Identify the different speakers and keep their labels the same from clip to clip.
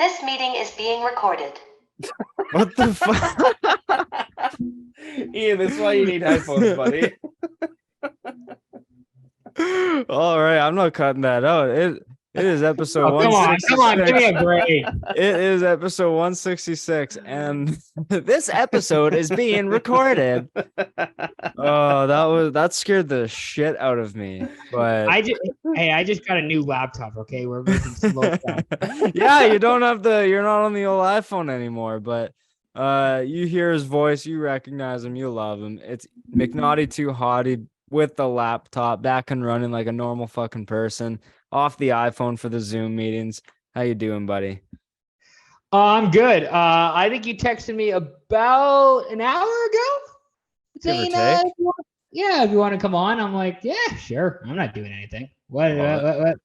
Speaker 1: This meeting is being recorded.
Speaker 2: What the fuck?
Speaker 3: Ian, this is why you need headphones, buddy.
Speaker 2: All right, I'm not cutting that out. It is episode
Speaker 4: Come
Speaker 2: 166.
Speaker 4: on, give me a break.
Speaker 2: It is episode 166, and this episode is being recorded. Oh, that scared the shit out of me. But
Speaker 4: I just got a new laptop. Okay, we're making slow down.
Speaker 2: yeah, you're not on the old iPhone anymore. But you hear his voice, you recognize him, you love him. It's McNaughty Too Hotty with the laptop, back and running like a normal fucking person, off the iPhone for the Zoom meetings. How you doing, buddy?
Speaker 4: I'm good. I think you texted me about an hour ago saying, if you want to come on. I'm like, yeah, sure. I'm not doing anything. What? I'm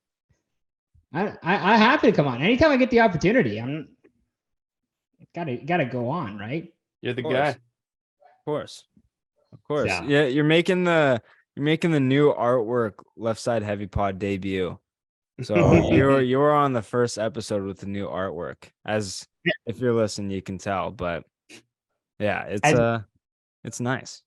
Speaker 4: happy to come on anytime I get the opportunity. I'm gotta go on, right?
Speaker 3: You're the guy.
Speaker 2: Of course. Yeah, you're making the new artwork Left Side Heavy Pod debut. So you're on the first episode with the new artwork. As if you're listening, you can tell. But yeah, it's nice.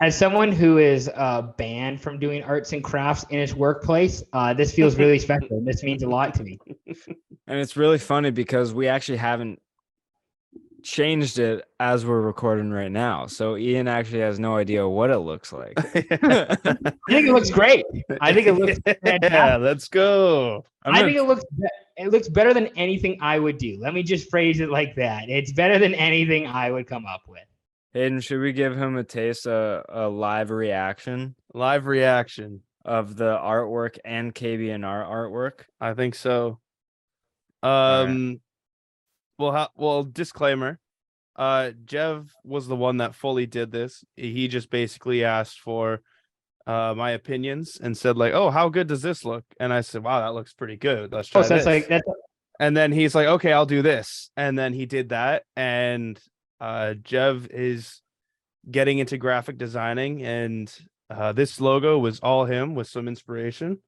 Speaker 4: As someone who is banned from doing arts and crafts in his workplace, this feels really special. This means a lot to me.
Speaker 2: And it's really funny because we actually haven't changed it as we're recording right now. So Ian actually has no idea what it looks like.
Speaker 4: I think it looks great. I think it looks fantastic.
Speaker 3: Yeah, let's go.
Speaker 4: I think it looks better than anything I would do. Let me just phrase it like that. It's better than anything I would come up with.
Speaker 2: Hayden, should we give him a taste, a live reaction?
Speaker 3: Live reaction
Speaker 2: of the artwork and KB&R artwork?
Speaker 3: I think so. Well, disclaimer. Jev was the one that fully did this. He just basically asked for my opinions and said like, "Oh, how good does this look?" And I said, "Wow, that looks pretty good. Let's try this." And then he's like, "Okay, I'll do this." And then he did that. And Jev is getting into graphic designing, and this logo was all him with some inspiration.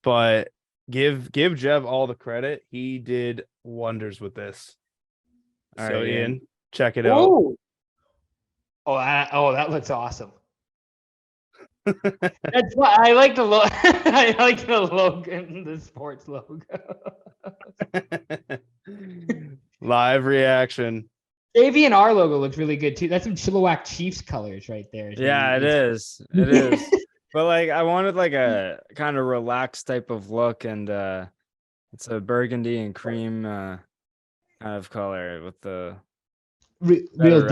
Speaker 3: But give Jev all the credit. He did wonders with this.
Speaker 2: All
Speaker 3: So
Speaker 2: right,
Speaker 3: Ian, check it out.
Speaker 4: That looks awesome. That's why I like the logo. I like the logo, the sports logo.
Speaker 3: Live reaction.
Speaker 4: AV&R logo looks really good too. That's some Chilliwack Chiefs colors right there.
Speaker 2: Yeah, it is. It is. But like, I wanted like a kind of relaxed type of look, and it's a burgundy and cream kind of color with the
Speaker 4: real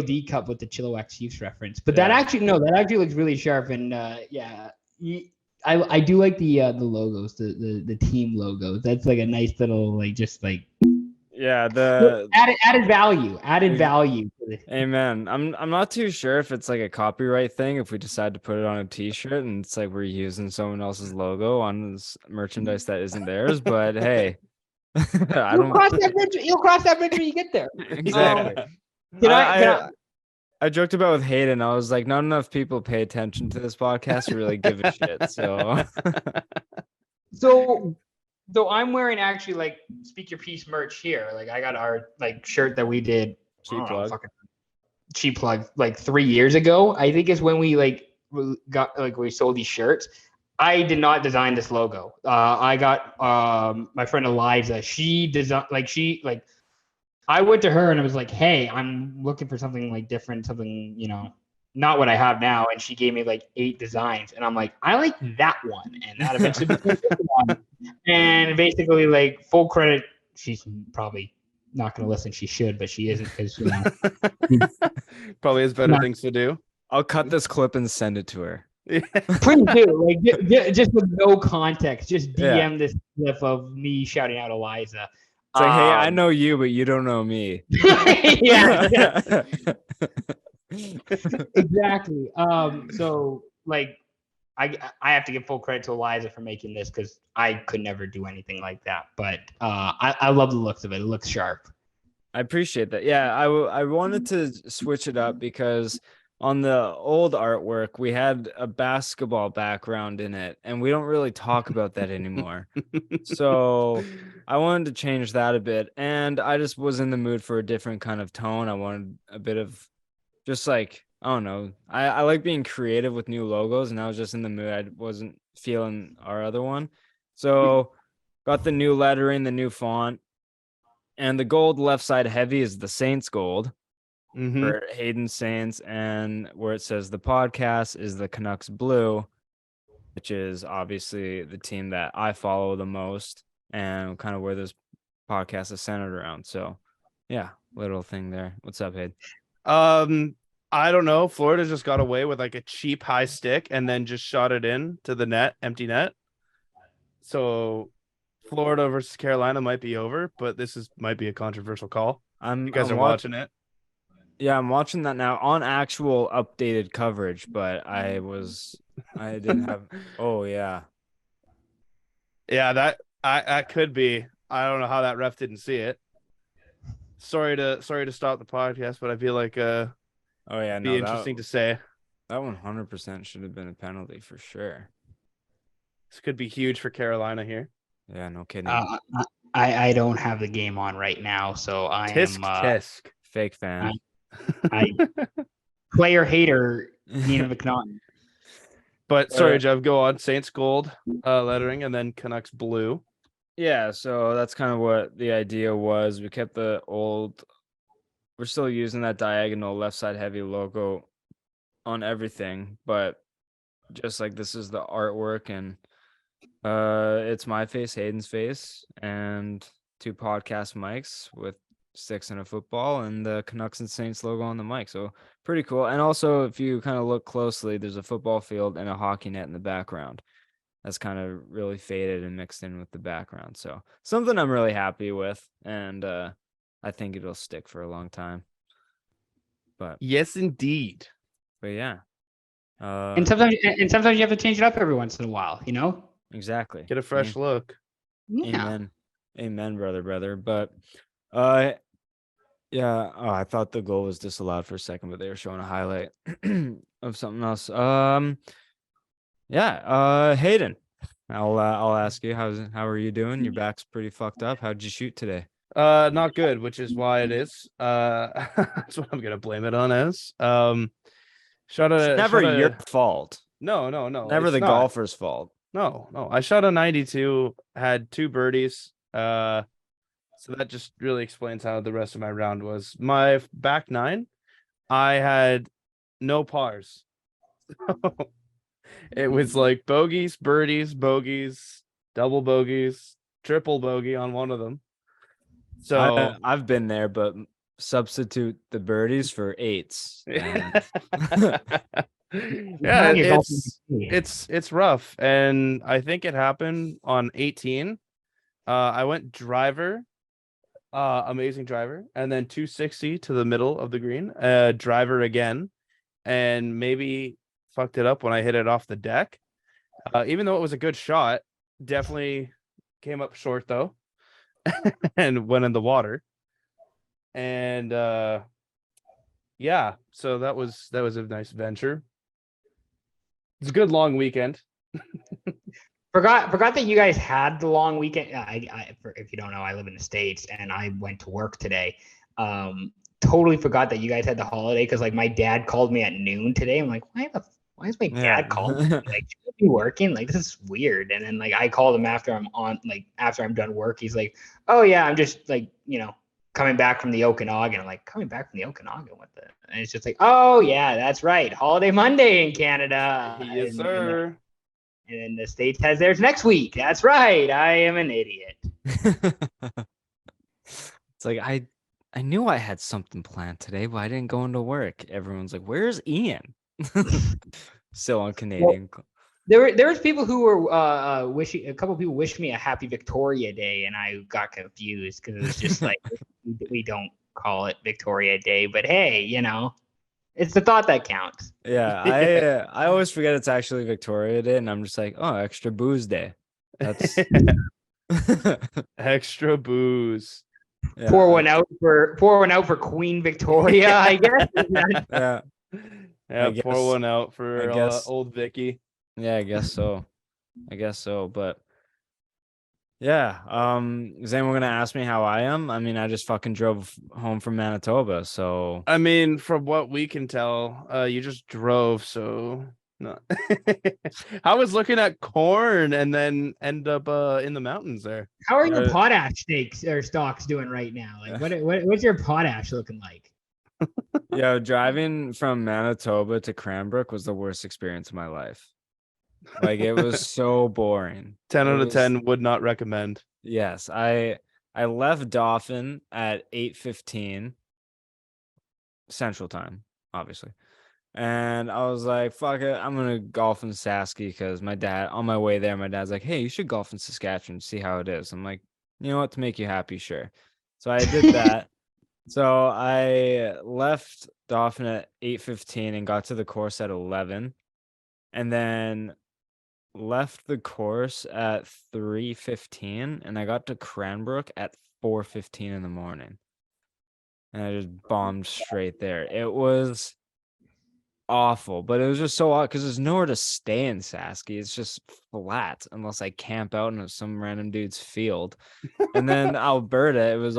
Speaker 4: deep cup with the Chilliwack Chiefs reference. But that actually looks really sharp. And I do like the logos, the team logos. That's like a nice little the added value.
Speaker 2: Amen. I'm not too sure if it's like a copyright thing if we decide to put it on a t-shirt and it's like we're using someone else's logo on this merchandise that isn't theirs, but hey.
Speaker 4: You'll cross that bridge when you get there.
Speaker 2: Exactly. I joked about with Hayden. I was like, not enough people pay attention to this podcast to really give a shit.
Speaker 4: So I'm wearing actually like Speak Your Piece merch here. Like I got our like shirt that we did cheap plug like 3 years ago. I think is when we we sold these shirts. I did not design this logo. I got my friend Eliza. She designed I went to her and I was like, "Hey, I'm looking for something like different, something not what I have now." And she gave me like 8 designs, and I'm like, "I like that one," and that eventually became this one. And basically, like full credit, she's probably not going to listen. She should, but she isn't because
Speaker 3: probably has better things to do.
Speaker 2: I'll cut this clip and send it to her.
Speaker 4: Please do, just with no context, just DM this clip of me shouting out Eliza.
Speaker 2: It's like, hey, I know you, but you don't know me.
Speaker 4: Yeah. Exactly. So like, I have to give full credit to Eliza for making this because I could never do anything like that. But I love the looks of it. It looks sharp.
Speaker 2: I appreciate that. Yeah, I wanted to switch it up because on the old artwork, we had a basketball background in it, and we don't really talk about that anymore. So I wanted to change that a bit, and I just was in the mood for a different kind of tone. I wanted a bit of just like, I don't know. I like being creative with new logos, and I was just in the mood. I wasn't feeling our other one. So got the new lettering, the new font, and the gold left side heavy is the Saints gold. For Hayden Saints, and where it says the podcast is the Canucks blue, which is obviously the team that I follow the most and kind of where this podcast is centered around. So yeah, little thing there. What's up, Hayden?
Speaker 3: I don't know. Florida just got away with like a cheap high stick and then just shot it in to the net, empty net. So Florida versus Carolina might be over, but might be a controversial call. You guys are watching it.
Speaker 2: Yeah, I'm watching that now on actual updated coverage, but I didn't have. Oh yeah.
Speaker 3: Yeah, that could be. I don't know how that ref didn't see it. Sorry to stop the podcast, but I feel like
Speaker 2: oh yeah,
Speaker 3: be interesting to say.
Speaker 2: That 100% should have been a penalty for sure.
Speaker 3: This could be huge for Carolina here.
Speaker 2: Yeah, no kidding.
Speaker 4: I don't have the game on right now, so I
Speaker 3: Tisk.
Speaker 2: Fake fan.
Speaker 4: I player hater Nina McNaughton.
Speaker 3: But sorry, Jeff, go on. Saints gold lettering and then Canucks blue.
Speaker 2: Yeah, so that's kind of what the idea was. We kept the old, we're still using that diagonal left side heavy logo on everything, but just like this is the artwork, and it's my face, Hayden's face, and 2 podcast mics with sticks and a football, and the Canucks and Saints logo on the mic. So pretty cool. And also, if you kind of look closely, there's a football field and a hockey net in the background. That's kind of really faded and mixed in with the background. So something I'm really happy with, and I think it'll stick for a long time. But
Speaker 3: yes, indeed.
Speaker 2: But yeah.
Speaker 4: And sometimes you have to change it up every once in a while, you know?
Speaker 2: Exactly.
Speaker 3: Get a fresh look.
Speaker 4: Yeah.
Speaker 2: Amen, brother. But yeah. Oh, I thought the goal was disallowed for a second, but they were showing a highlight of something else. Yeah. Hayden, I'll ask you, how are you doing? Your back's pretty fucked up. How'd you shoot today?
Speaker 3: Not good, which is why it is. That's what I'm gonna blame it on as. It's
Speaker 2: never your fault.
Speaker 3: No.
Speaker 2: Never the golfer's fault.
Speaker 3: No. I shot a 92, had 2 birdies. So that just really explains how the rest of my round was. My back 9, I had no pars. It was like bogeys, birdies, bogeys, double bogeys, triple bogey on one of them. So
Speaker 2: I've been there, but substitute the birdies for 8s.
Speaker 3: Yeah, it's rough, and I think it happened on 18. I went driver, amazing driver, and then 260 to the middle of the green, driver again, and maybe fucked it up when I hit it off the deck. Even though it was a good shot, definitely came up short though, and went in the water. And yeah, so that was a nice venture. It's a good long weekend.
Speaker 4: Forgot that you guys had the long weekend. If you don't know, I live in the States and I went to work today. Totally forgot that you guys had the holiday because like my dad called me at noon today. I'm like, why is my dad calling me? Like, should I be working? Like, this is weird. And then like I called him after I'm done work. He's like, oh yeah, I'm just like, coming back from the Okanagan. I'm like, coming back from the Okanagan? What the? And it's just like, oh yeah, that's right. Holiday Monday in Canada.
Speaker 3: Yes, sir.
Speaker 4: And then the States has theirs next week. That's right. I am an idiot.
Speaker 2: It's like I knew I had something planned today, but I didn't go into work. Everyone's like, "Where's Ian?" Still on Canadian.
Speaker 4: Well, there was people who were wishing. A couple people wished me a happy Victoria Day, and I got confused because it was just like we don't call it Victoria Day, but hey, it's the thought that counts.
Speaker 2: Yeah, I always forget it's actually Victoria Day, and I'm just like, oh, extra booze day. That's
Speaker 3: extra booze.
Speaker 2: Yeah.
Speaker 4: Pour one out for Queen Victoria, I guess.
Speaker 2: Yeah.
Speaker 3: Yeah,
Speaker 2: guess-
Speaker 3: pour one out
Speaker 2: I
Speaker 3: for
Speaker 2: guess-
Speaker 3: old Vicky.
Speaker 2: Yeah, I guess so. But yeah, is anyone gonna ask me how I am? I mean, I just fucking drove home from Manitoba, so
Speaker 3: I mean, from what we can tell, you just drove, so no. I was looking at corn and then end up in the mountains there.
Speaker 4: How are your potash stakes or stocks doing right now? Like, what's your potash looking like?
Speaker 2: yeah, driving from Manitoba to Cranbrook was the worst experience of my life. Like it was so boring.
Speaker 3: 10
Speaker 2: It
Speaker 3: out of
Speaker 2: was-
Speaker 3: 10 would not recommend.
Speaker 2: Yes, I left Dauphin at 8:15 Central Time, obviously. And I was like, fuck it, I'm gonna golf in Sasky because my dad on my way there, my dad's like, hey, you should golf in Saskatchewan, see how it is. I'm like, you know what, to make you happy, sure. So I did that. So I left Dauphin at 8:15 and got to the course at 11. And then left the course at 3:15 and I got to Cranbrook at 4:15 in the morning. And I just bombed straight there. It was awful, but it was just so odd because there's nowhere to stay in Sasky. It's just flat unless I camp out in some random dude's field. And then Alberta, it was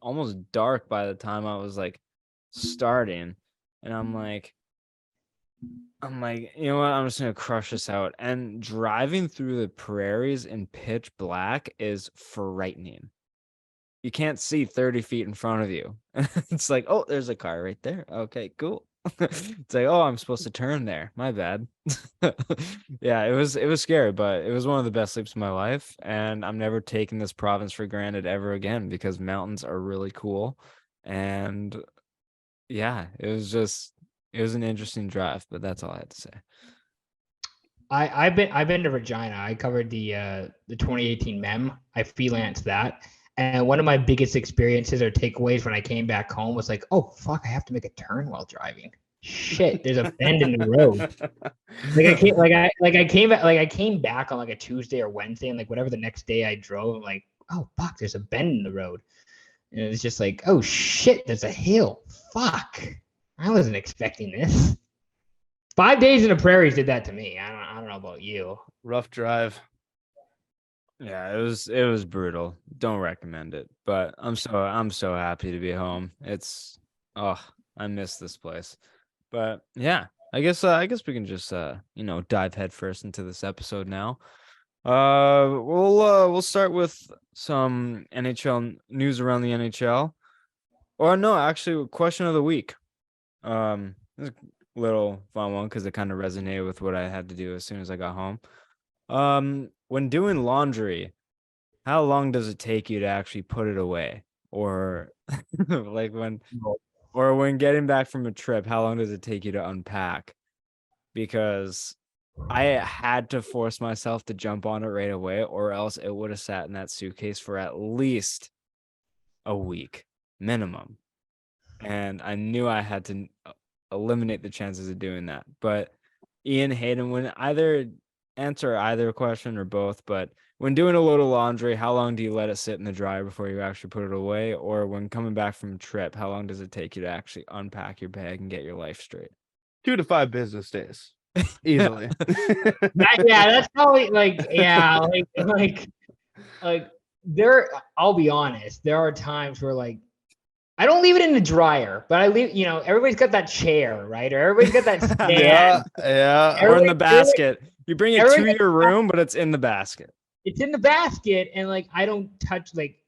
Speaker 2: almost dark by the time I was like starting. And I'm like, you know what? I'm just gonna crush this out. And driving through the prairies in pitch black is frightening. You can't see 30 feet in front of you. It's like, oh, there's a car right there. Okay, cool. It's like, oh, I'm supposed to turn there. My bad. Yeah, it was scary, but it was one of the best sleeps of my life. And I'm never taking this province for granted ever again because mountains are really cool. And yeah, it was an interesting drive, but that's all I had to say.
Speaker 4: I've been to Regina. I covered the 2018 MEM. I freelanced that. And one of my biggest experiences or takeaways when I came back home was like, oh fuck, I have to make a turn while driving. Shit, there's a bend in the road. I came back on like a Tuesday or Wednesday, and like whatever the next day I drove, I'm like, oh fuck, there's a bend in the road. And it was just like, oh shit, there's a hill. Fuck. I wasn't expecting this. 5 days in the prairies did that to me. I don't know about you.
Speaker 3: Rough drive.
Speaker 2: Yeah, it was brutal. Don't recommend it. But I'm so happy to be home. I miss this place. But yeah, I guess we can just dive headfirst into this episode now. We'll start with some NHL news around the NHL. Or no, actually, question of the week. It's a little fun one because it kind of resonated with what I had to do as soon as I got home. When doing laundry, how long does it take you to actually put it away? Or like when getting back from a trip, how long does it take you to unpack? Because I had to force myself to jump on it right away, or else it would have sat in that suitcase for at least a week minimum. And I knew I had to eliminate the chances of doing that. But Ian, Hayden, when answer either question or both, but when doing a load of laundry, how long do you let it sit in the dryer before you actually put it away? Or when coming back from a trip, how long does it take you to actually unpack your bag and get your life straight?
Speaker 3: 2 to 5 business days. Easily.
Speaker 4: That's probably like there, I'll be honest, there are times where like I don't leave it in the dryer, but I leave, everybody's got that chair, right? Or everybody's got that stand.
Speaker 3: Yeah.
Speaker 2: Or in the basket. You bring it to your room, but it's in the basket.
Speaker 4: It's in the basket, and like I don't touch, like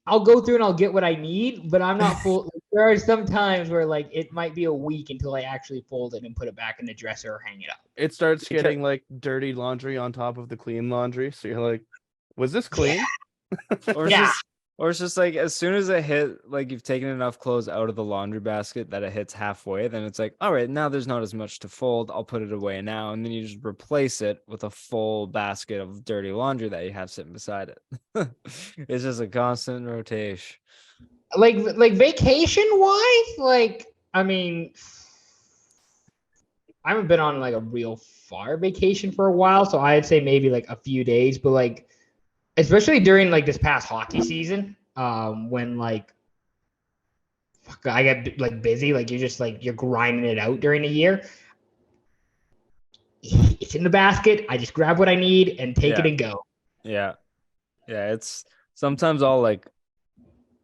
Speaker 4: I'll go through and I'll get what I need, but I'm not full. There are some times where like it might be a week until I actually fold it and put it back in the dresser or hang it up.
Speaker 3: It starts getting like dirty laundry on top of the clean laundry. So you're like, was this clean?
Speaker 2: Or it's just like as soon as it hit, like you've taken enough clothes out of the laundry basket that it hits halfway, then it's like, all right, now there's not as much to fold. I'll put it away now. And then you just replace it with a full basket of dirty laundry that you have sitting beside it. It's just a constant rotation.
Speaker 4: Like vacation wise, like, I mean, I haven't been on like a real far vacation for a while. So I'd say maybe like a few days, but like, especially during like this past hockey season, when like I get like busy. Like you're just like you're grinding it out during the year. It's in the basket. I just grab what I need and take it and go.
Speaker 2: Yeah. It's sometimes I'll like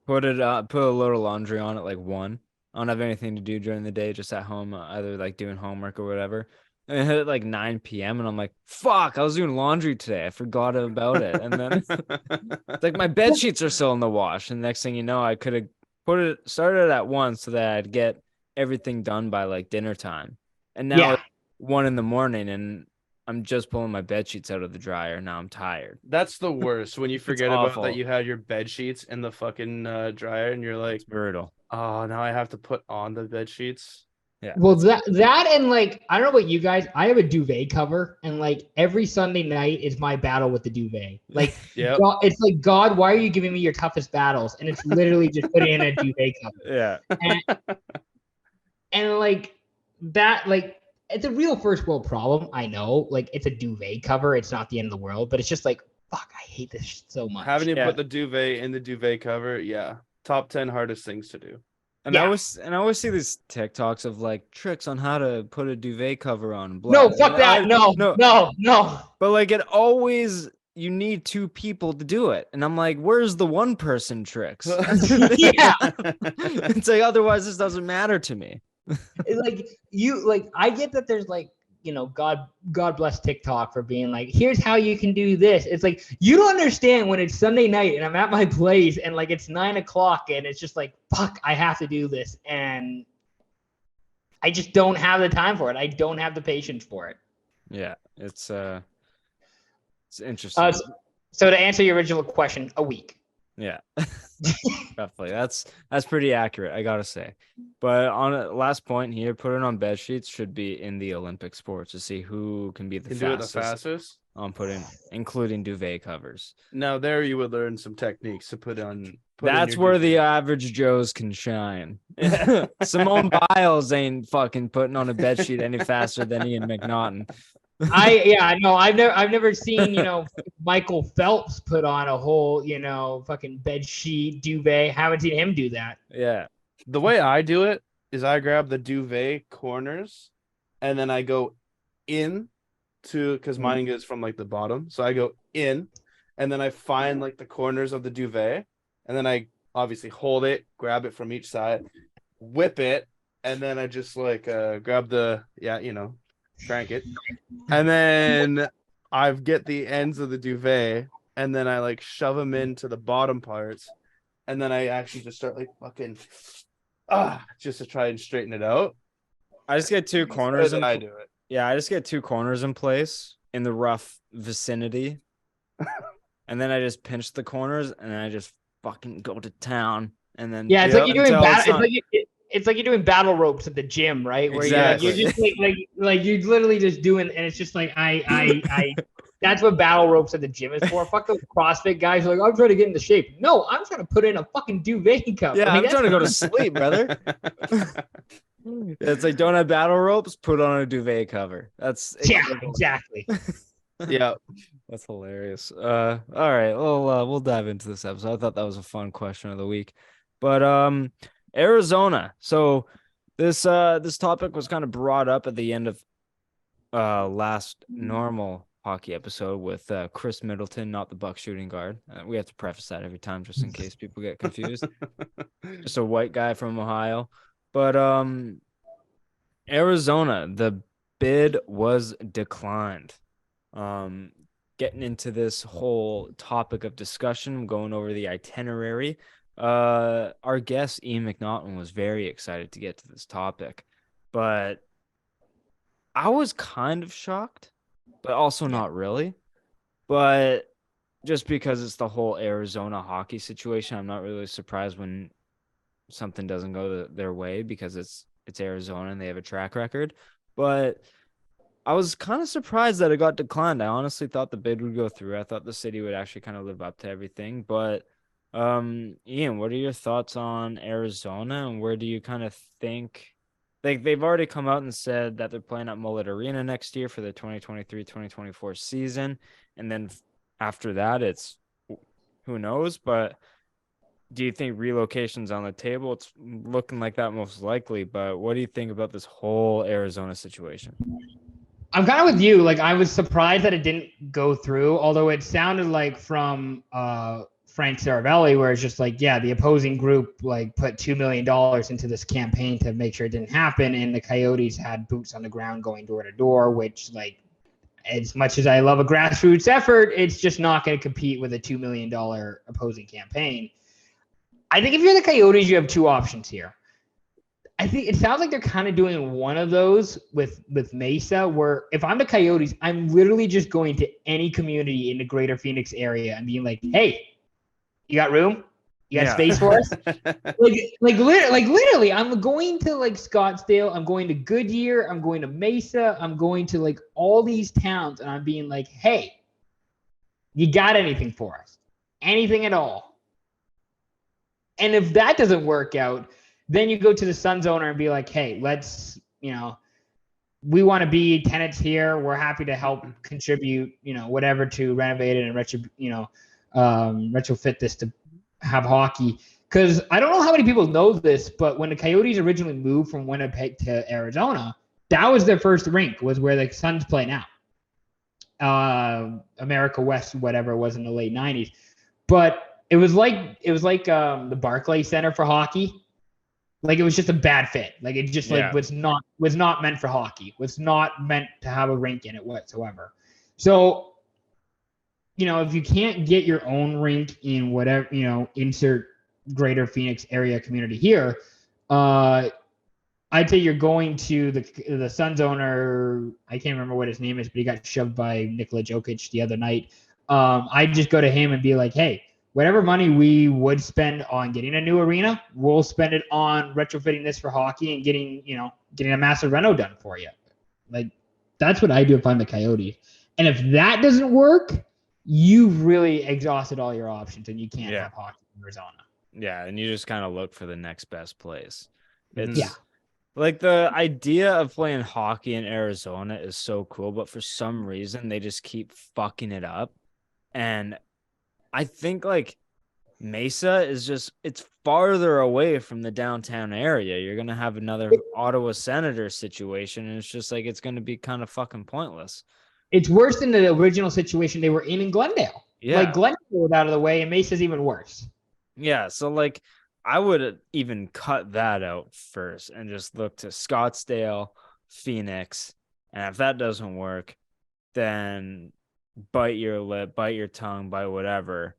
Speaker 2: put a load of laundry on at like 1. I don't have anything to do during the day, just at home, either like doing homework or whatever. And I hit it like 9 p.m. and I'm like, fuck, I was doing laundry today. I forgot about it. And then it's like my bed sheets are still in the wash. And next thing you know, I could have started at 1 so that I'd get everything done by like dinner time. And now it's 1 a.m. and I'm just pulling my bed sheets out of the dryer. Now I'm tired.
Speaker 3: That's the worst when you forget about that you had your bed sheets in the fucking dryer and you're like,
Speaker 2: it's brutal.
Speaker 3: Oh, now I have to put on the bed sheets.
Speaker 2: Yeah.
Speaker 4: Well, that and like I don't know about you guys. I have a duvet cover, and like every Sunday night is my battle with the duvet. Like, God, it's like, God, why are you giving me your toughest battles? And it's literally just putting in a duvet cover.
Speaker 2: Yeah.
Speaker 4: And like that, like it's a real first world problem. I know, like it's a duvet cover. It's not the end of the world, but it's just like, fuck, I hate this so much.
Speaker 3: Having to put the duvet in the duvet cover, top 10 hardest things to do.
Speaker 2: And I always see these TikToks of like tricks on how to put a duvet cover on.
Speaker 4: No, fuck that. No.
Speaker 2: But like you need 2 people to do it. And I'm like, where's the one person tricks?
Speaker 4: Yeah.
Speaker 2: It's like, otherwise this doesn't matter to me.
Speaker 4: I get that there's like, God bless TikTok for being like, here's how you can do this. It's like, you don't understand when it's Sunday night and I'm at my place and like it's 9:00 and it's just like, fuck, I have to do this. And I just don't have the time for it. I don't have the patience for it.
Speaker 2: Yeah, it's interesting.
Speaker 4: So to answer your original question, a week.
Speaker 2: Yeah. Roughly. That's pretty accurate, I gotta say. But on a last point here, put it on bed sheets should be in the Olympic sports to see who can be the fastest on including duvet covers.
Speaker 3: Now there you would learn some techniques to put on.
Speaker 2: That's where the average Joes can shine. Simone Biles ain't fucking putting on a bed sheet any faster than Ian McNaughton.
Speaker 4: I've never seen, Michael Phelps put on a whole, fucking bed sheet duvet. Haven't seen him do that.
Speaker 2: Yeah.
Speaker 3: The way I do it is I grab the duvet corners and then I go in because mine is from like the bottom. So I go in and then I find like the corners of the duvet and then I obviously hold it, grab it from each side, whip it, and then I just like grab the, crank it. And then I get the ends of the duvet and then I like shove them into the bottom parts. And then I actually just start like fucking just to try and straighten it out.
Speaker 2: I just get 2 corners
Speaker 3: and I do it.
Speaker 2: Yeah, I just get 2 corners in place in the rough vicinity. And then I just pinch the corners and then I just fucking go to town. And then
Speaker 4: it's like you're doing it's like you're doing battle ropes at the gym, right? Where
Speaker 2: exactly.
Speaker 4: you're just like you're literally just doing, and it's just like I that's what battle ropes at the gym is for. Fuck those CrossFit guys who are like, I'm trying to get into shape. No, I'm trying to put in a fucking duvet cover.
Speaker 2: Yeah, I'm trying to go to sleep, brother. It's like, don't have battle ropes, put on a duvet cover. That's
Speaker 4: exactly.
Speaker 3: Yeah,
Speaker 2: that's hilarious. All right, we'll dive into this episode. I thought that was a fun question of the week, but Arizona. So this topic was kind of brought up at the end of last normal hockey episode with Chris Middleton, not the Buck shooting guard. We have to preface that every time just in case people get confused. Just a white guy from Ohio. But Arizona, the bid was declined. Getting into this whole topic of discussion, going over the itinerary. Our guest Ian McNaughton was very excited to get to this topic, but I was kind of shocked, but also not really. But just because it's the whole Arizona hockey situation, I'm not really surprised when something doesn't go their way because it's Arizona and they have a track record. But I was kind of surprised that it got declined. I honestly thought the bid would go through. I thought the city would actually kind of live up to everything, but Ian, what are your thoughts on Arizona and where do you kind of think they've already come out and said that they're playing at Mullet Arena next year for the 2023-2024 season. And then after that, it's who knows, but do you think relocation's on the table? It's looking like that most likely, but what do you think about this whole Arizona situation?
Speaker 4: I'm kind of with you. Like, I was surprised that it didn't go through, although it sounded like from Frank Saravelli, where it's just like, yeah, the opposing group like put $2 million into this campaign to make sure it didn't happen, and the Coyotes had boots on the ground going door to door, which, like, as much as I love a grassroots effort, it's just not going to compete with a $2 million opposing campaign. I think if you're the Coyotes, you have two options here. I think it sounds like they're kind of doing one of those with Mesa, where if I'm the Coyotes, I'm literally just going to any community in the greater Phoenix area and being like, hey, you got room? You got space for us? literally, I'm going to like Scottsdale. I'm going to Goodyear. I'm going to Mesa. I'm going to like all these towns, and I'm being like, hey, you got anything for us? Anything at all? And if that doesn't work out, then you go to the Suns owner and be like, hey, let's, we want to be tenants here. We're happy to help contribute, whatever to renovate it and retrofit this to have hockey. Because I don't know how many people know this, but when the Coyotes originally moved from Winnipeg to Arizona, that was their first rink, was where the Suns play now. America West, whatever it was in the late 90s. But it was like the Barclays Center for hockey. Like, it was just a bad fit. Like, it just was not meant for hockey. Was not meant to have a rink in it whatsoever. So, if you can't get your own rink in whatever, insert greater Phoenix area community here, I'd say you're going to the Suns owner. I can't remember what his name is, but he got shoved by Nikola Jokic the other night. I'd just go to him and be like, hey, whatever money we would spend on getting a new arena, we'll spend it on retrofitting this for hockey and getting a massive reno done for you. Like, that's what I do if I'm the Coyotes. And if that doesn't work, you've really exhausted all your options and you can't have hockey in Arizona.
Speaker 2: Yeah, and you just kind of look for the next best place. It's like the idea of playing hockey in Arizona is so cool, but for some reason they just keep fucking it up. And I think like Mesa is it's farther away from the downtown area. You're going to have another Ottawa Senator situation. And it's just like, it's going to be kind of fucking pointless.
Speaker 4: It's worse than the original situation they were in Glendale.
Speaker 2: Yeah.
Speaker 4: Like, Glendale was out of the way and Mesa's even worse.
Speaker 2: Yeah. So like, I would even cut that out first and just look to Scottsdale, Phoenix. And if that doesn't work, then bite your lip, bite your tongue, bite whatever.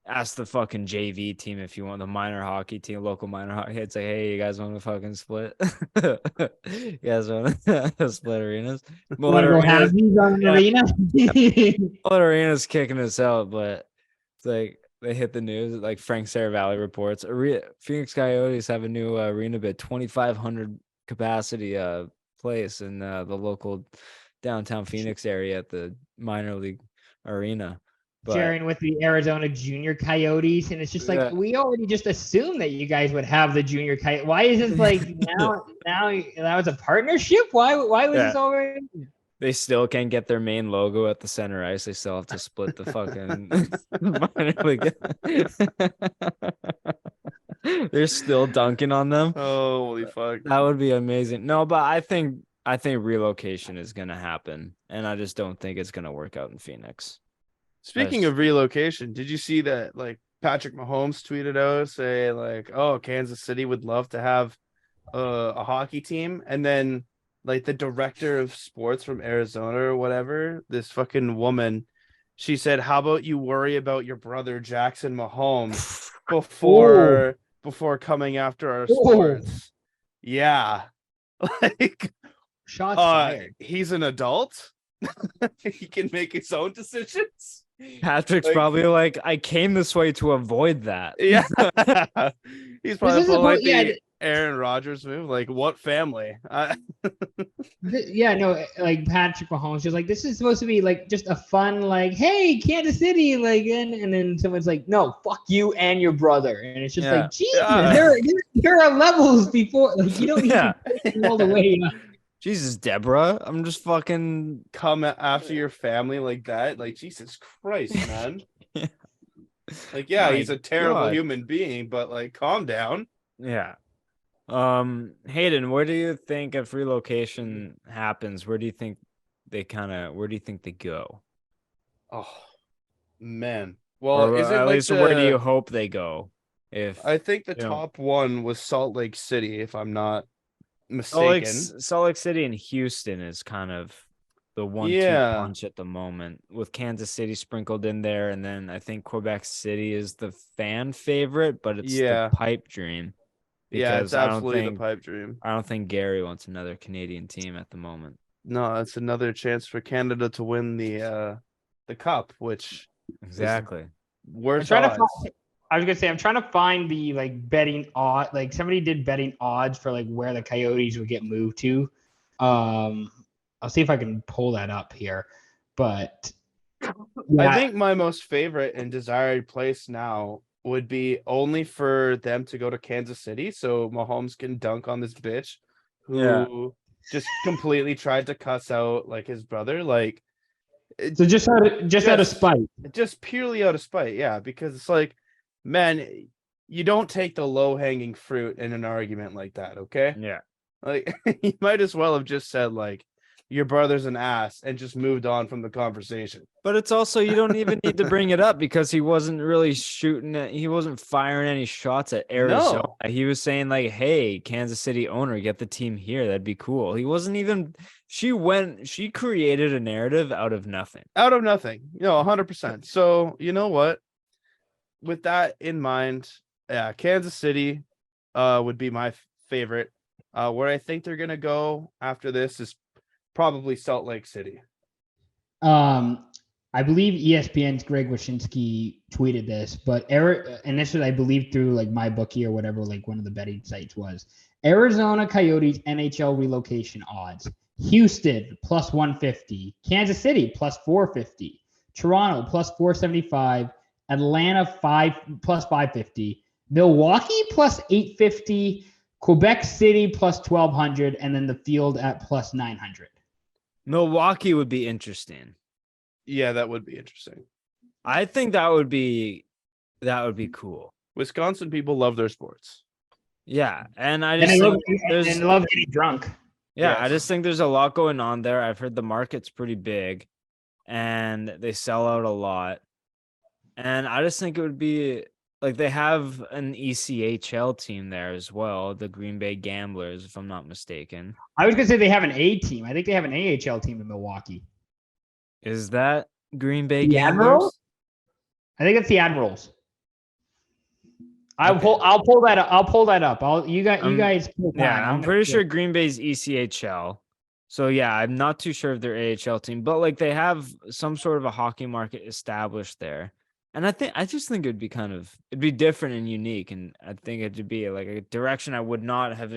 Speaker 2: Ask the fucking JV team if you want, the minor hockey team, local minor hockey. It's like, hey, you guys want to fucking split? You guys want to split arenas? Arena's kicking us out, but it's like they hit the news. Like Frank Saravelli reports, Phoenix Coyotes have a new arena bid, 2,500 capacity place in the local downtown Phoenix area at the minor league arena.
Speaker 4: Sharing with the Arizona Junior Coyotes, and it's just like, we already just assumed that you guys would have the Junior Coyotes. Why is this like now that was a partnership? Why was this already?
Speaker 2: They still can't get their main logo at the center ice. They still have to split the fucking minor league. They're still dunking on them.
Speaker 3: Holy fuck.
Speaker 2: That would be amazing. No, but I think relocation is gonna happen, and I just don't think it's gonna work out in Phoenix.
Speaker 3: Speaking of relocation, did you see that like Patrick Mahomes tweeted out saying like, oh, Kansas City would love to have a hockey team, and then like the director of sports from Arizona or whatever, this fucking woman, she said, how about you worry about your brother Jackson Mahomes before coming after our sports? Yeah. Like,
Speaker 4: shots fired.
Speaker 3: He's an adult. He can make his own decisions.
Speaker 2: Patrick's probably like, I came this way to avoid that.
Speaker 3: Yeah. He's probably like the Aaron Rodgers move. Like, what family?
Speaker 4: Like Patrick Mahomes just like, this is supposed to be like just a fun, like, hey, Kansas City, like, and then someone's like, no, fuck you and your brother, and it's just like, Jesus, there are levels before, like, you don't need to take all the way up.
Speaker 2: Jesus, Deborah, I'm just fucking
Speaker 3: come after your family like that. Like, Jesus Christ, man. Like, yeah,
Speaker 2: My
Speaker 3: he's a terrible
Speaker 2: God.
Speaker 3: human being, but like, calm down.
Speaker 2: Yeah. Hayden, where do you think if relocation happens, where do you think where do you think they go?
Speaker 3: Oh man. Well,
Speaker 2: Or
Speaker 3: is it
Speaker 2: at
Speaker 3: like
Speaker 2: least where do you hope they go? If
Speaker 3: I think the
Speaker 2: you know,
Speaker 3: top one was Salt Lake City, if I'm not mistaken.
Speaker 2: Salt Lake City and Houston is kind of the 1-2
Speaker 3: Yeah.
Speaker 2: punch at the moment, with Kansas City sprinkled in there, and then I think Quebec City is the fan favorite, but it's the
Speaker 3: Yeah.
Speaker 2: pipe dream
Speaker 3: Yeah, it's
Speaker 2: because
Speaker 3: absolutely the pipe dream.
Speaker 2: I don't think Gary wants another Canadian team at the moment.
Speaker 3: No, that's another chance for Canada to win the cup, which
Speaker 2: Exactly.
Speaker 3: worst
Speaker 4: I'm trying
Speaker 3: odds.
Speaker 4: to I was gonna say I'm trying to find the like betting odd, like somebody did betting odds for like where the Coyotes would get moved to. I'll see if I can pull that up here, but
Speaker 3: I think my most favorite and desired place now would be only for them to go to Kansas City so Mahomes can dunk on this bitch who just completely tried to cuss out like his brother. Like,
Speaker 4: so just out of spite.
Speaker 3: just purely out of spite. Yeah, because it's like, man, you don't take the low hanging fruit in an argument like that. Okay.
Speaker 2: Yeah.
Speaker 3: Like, you might as well have just said like, your brother's an ass and just moved on from the conversation.
Speaker 2: But it's also, you don't even need to bring it up because he wasn't really he wasn't firing any shots at Arizona.
Speaker 3: No.
Speaker 2: He was saying like, hey, Kansas City owner, get the team here. That'd be cool. He wasn't even, she created a narrative out of nothing.
Speaker 3: Out of nothing. 100%. So, you know what? With that in mind, yeah, Kansas City would be my favorite. Where I think they're going to go after this is probably Salt Lake City.
Speaker 4: I believe ESPN's Greg Wyshynski tweeted this, but and this was, I believe, through like my bookie or whatever, like one of the betting sites was. Arizona Coyotes NHL relocation odds. Houston plus 150, Kansas City plus 450, Toronto plus 475, Atlanta plus 550, Milwaukee plus 850, Quebec City plus 1200, and then the field at plus 900.
Speaker 2: Milwaukee would be interesting.
Speaker 3: Yeah, that would be interesting.
Speaker 2: I think that would be cool.
Speaker 3: Wisconsin people love their sports.
Speaker 2: Yeah, and I
Speaker 4: And
Speaker 2: just
Speaker 4: they love getting drunk.
Speaker 2: Yeah,
Speaker 3: Yes.
Speaker 2: I just think there's a lot going on there. I've heard the market's pretty big and they sell out a lot. And I just think it would be like they have an ECHL team there as well, the Green Bay Gamblers, if I'm not mistaken.
Speaker 4: I was going to say they have an A team. I think they have an AHL team in Milwaukee.
Speaker 2: Is that Green Bay
Speaker 4: The
Speaker 2: Gamblers?
Speaker 4: Admirals? I think it's the Admirals. I'll pull that up. I'll pull that up. You guys.
Speaker 2: Yeah, I'm pretty sure Green Bay's ECHL. So yeah, I'm not too sure of their AHL team, but like they have some sort of a hockey market established there. And I just think it'd be different and unique. And I think it'd be like a direction I would not have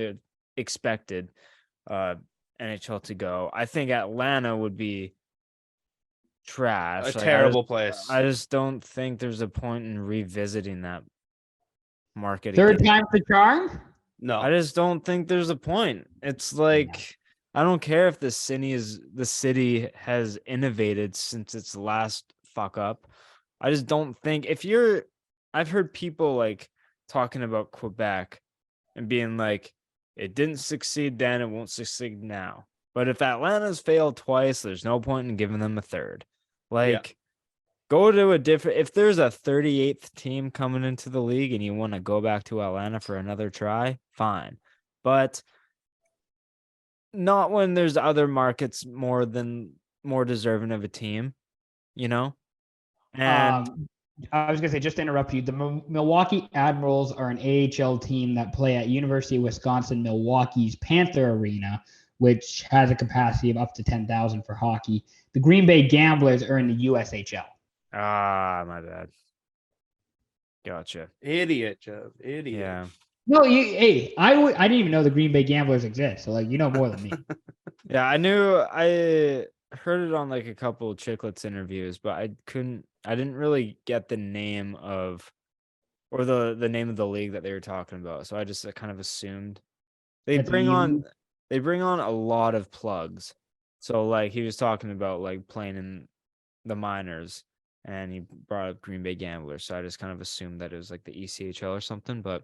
Speaker 2: expected NHL to go. I think Atlanta would be trash.
Speaker 3: A terrible place.
Speaker 2: I just don't think there's a point in revisiting that market.
Speaker 4: Third time's the charm?
Speaker 3: No.
Speaker 2: I just don't think there's a point. It's like I don't care if the city has innovated since its last fuck up. I just don't think I've heard people like talking about Quebec and being like, it didn't succeed then, it won't succeed now. But if Atlanta's failed twice, there's no point in giving them a third. Like, go to if there's a 38th team coming into the league and you want to go back to Atlanta for another try, fine. But not when there's other markets more deserving of a team, And
Speaker 4: I was going to say, just to interrupt you, the Milwaukee Admirals are an AHL team that play at University of Wisconsin Milwaukee's Panther Arena, which has a capacity of up to 10,000 for hockey. The Green Bay Gamblers are in the USHL.
Speaker 2: My bad. Gotcha.
Speaker 3: Idiot, Jeff. Idiot.
Speaker 2: Yeah.
Speaker 4: No, I didn't even know the Green Bay Gamblers exist. So like, you know more than me.
Speaker 2: Yeah, I heard it on like a couple of Chicklets interviews, but I didn't really get the name of the name of the league that they were talking about. So I just kind of assumed they bring on a lot of plugs. So like he was talking about like playing in the minors and he brought up Green Bay Gamblers, so I just kind of assumed that it was like the ECHL or something. But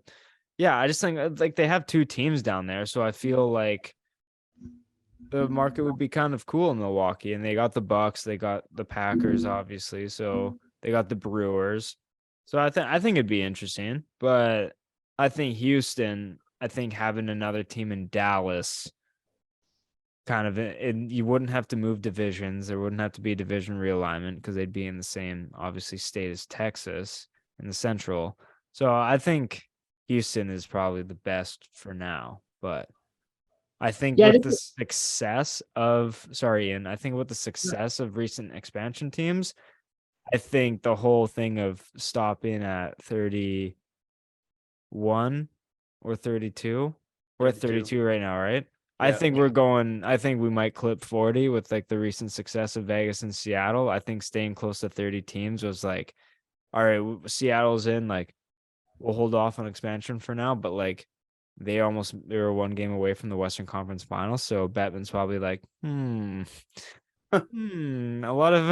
Speaker 2: yeah, I just think like they have 2 teams down there, so I feel like the market would be kind of cool in Milwaukee, and they got the Bucks, they got the Packers, obviously, so they got the Brewers. So I think it'd be interesting, but I think Houston, I think having another team in Dallas, kind of, you wouldn't have to move divisions. There wouldn't have to be a division realignment because they'd be in the same, obviously, state as Texas in the Central. So I think Houston is probably the best for now, but I think with the success of Ian, I think with the success of recent expansion teams, I think the whole thing of stopping at 31 or 32, we're at 32 right now, right? I think I think we might clip 40 with like the recent success of Vegas and Seattle. I think staying close to 30 teams was like, all right, Seattle's in, like, we'll hold off on expansion for now, but like they were 1 game away from the Western Conference Finals. So Bettman's probably like, a lot of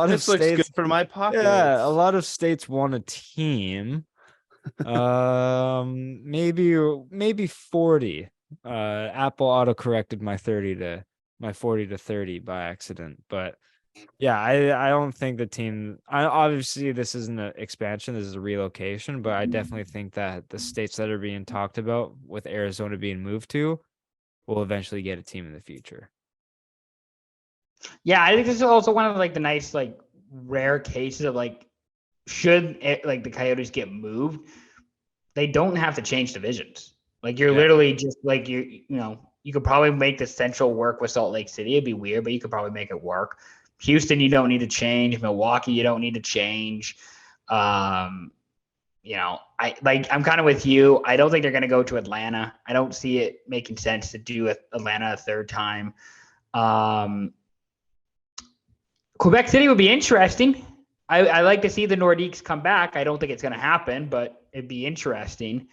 Speaker 3: This looks
Speaker 2: states
Speaker 3: good for my pockets.
Speaker 2: Yeah, a lot of states want a team. Maybe 40. Apple auto corrected my 40 to 30 by accident, but yeah, I don't think the team. Obviously this isn't an expansion, this is a relocation, but I definitely think that the states that are being talked about, with Arizona being moved to, will eventually get a team in the future.
Speaker 4: Yeah, I think this is also one of like the nice, like, rare cases of like, should like the Coyotes get moved, they don't have to change divisions. Like, you're literally just like, you could probably make the Central work with Salt Lake City. It'd be weird, but you could probably make it work. Houston, you don't need to change. Milwaukee, you don't need to change. I'm kind of with you. I don't think they're going to go to Atlanta. I don't see it making sense to do Atlanta a 3rd time. Quebec City would be interesting. I like to see the Nordiques come back. I don't think it's going to happen, but it'd be interesting.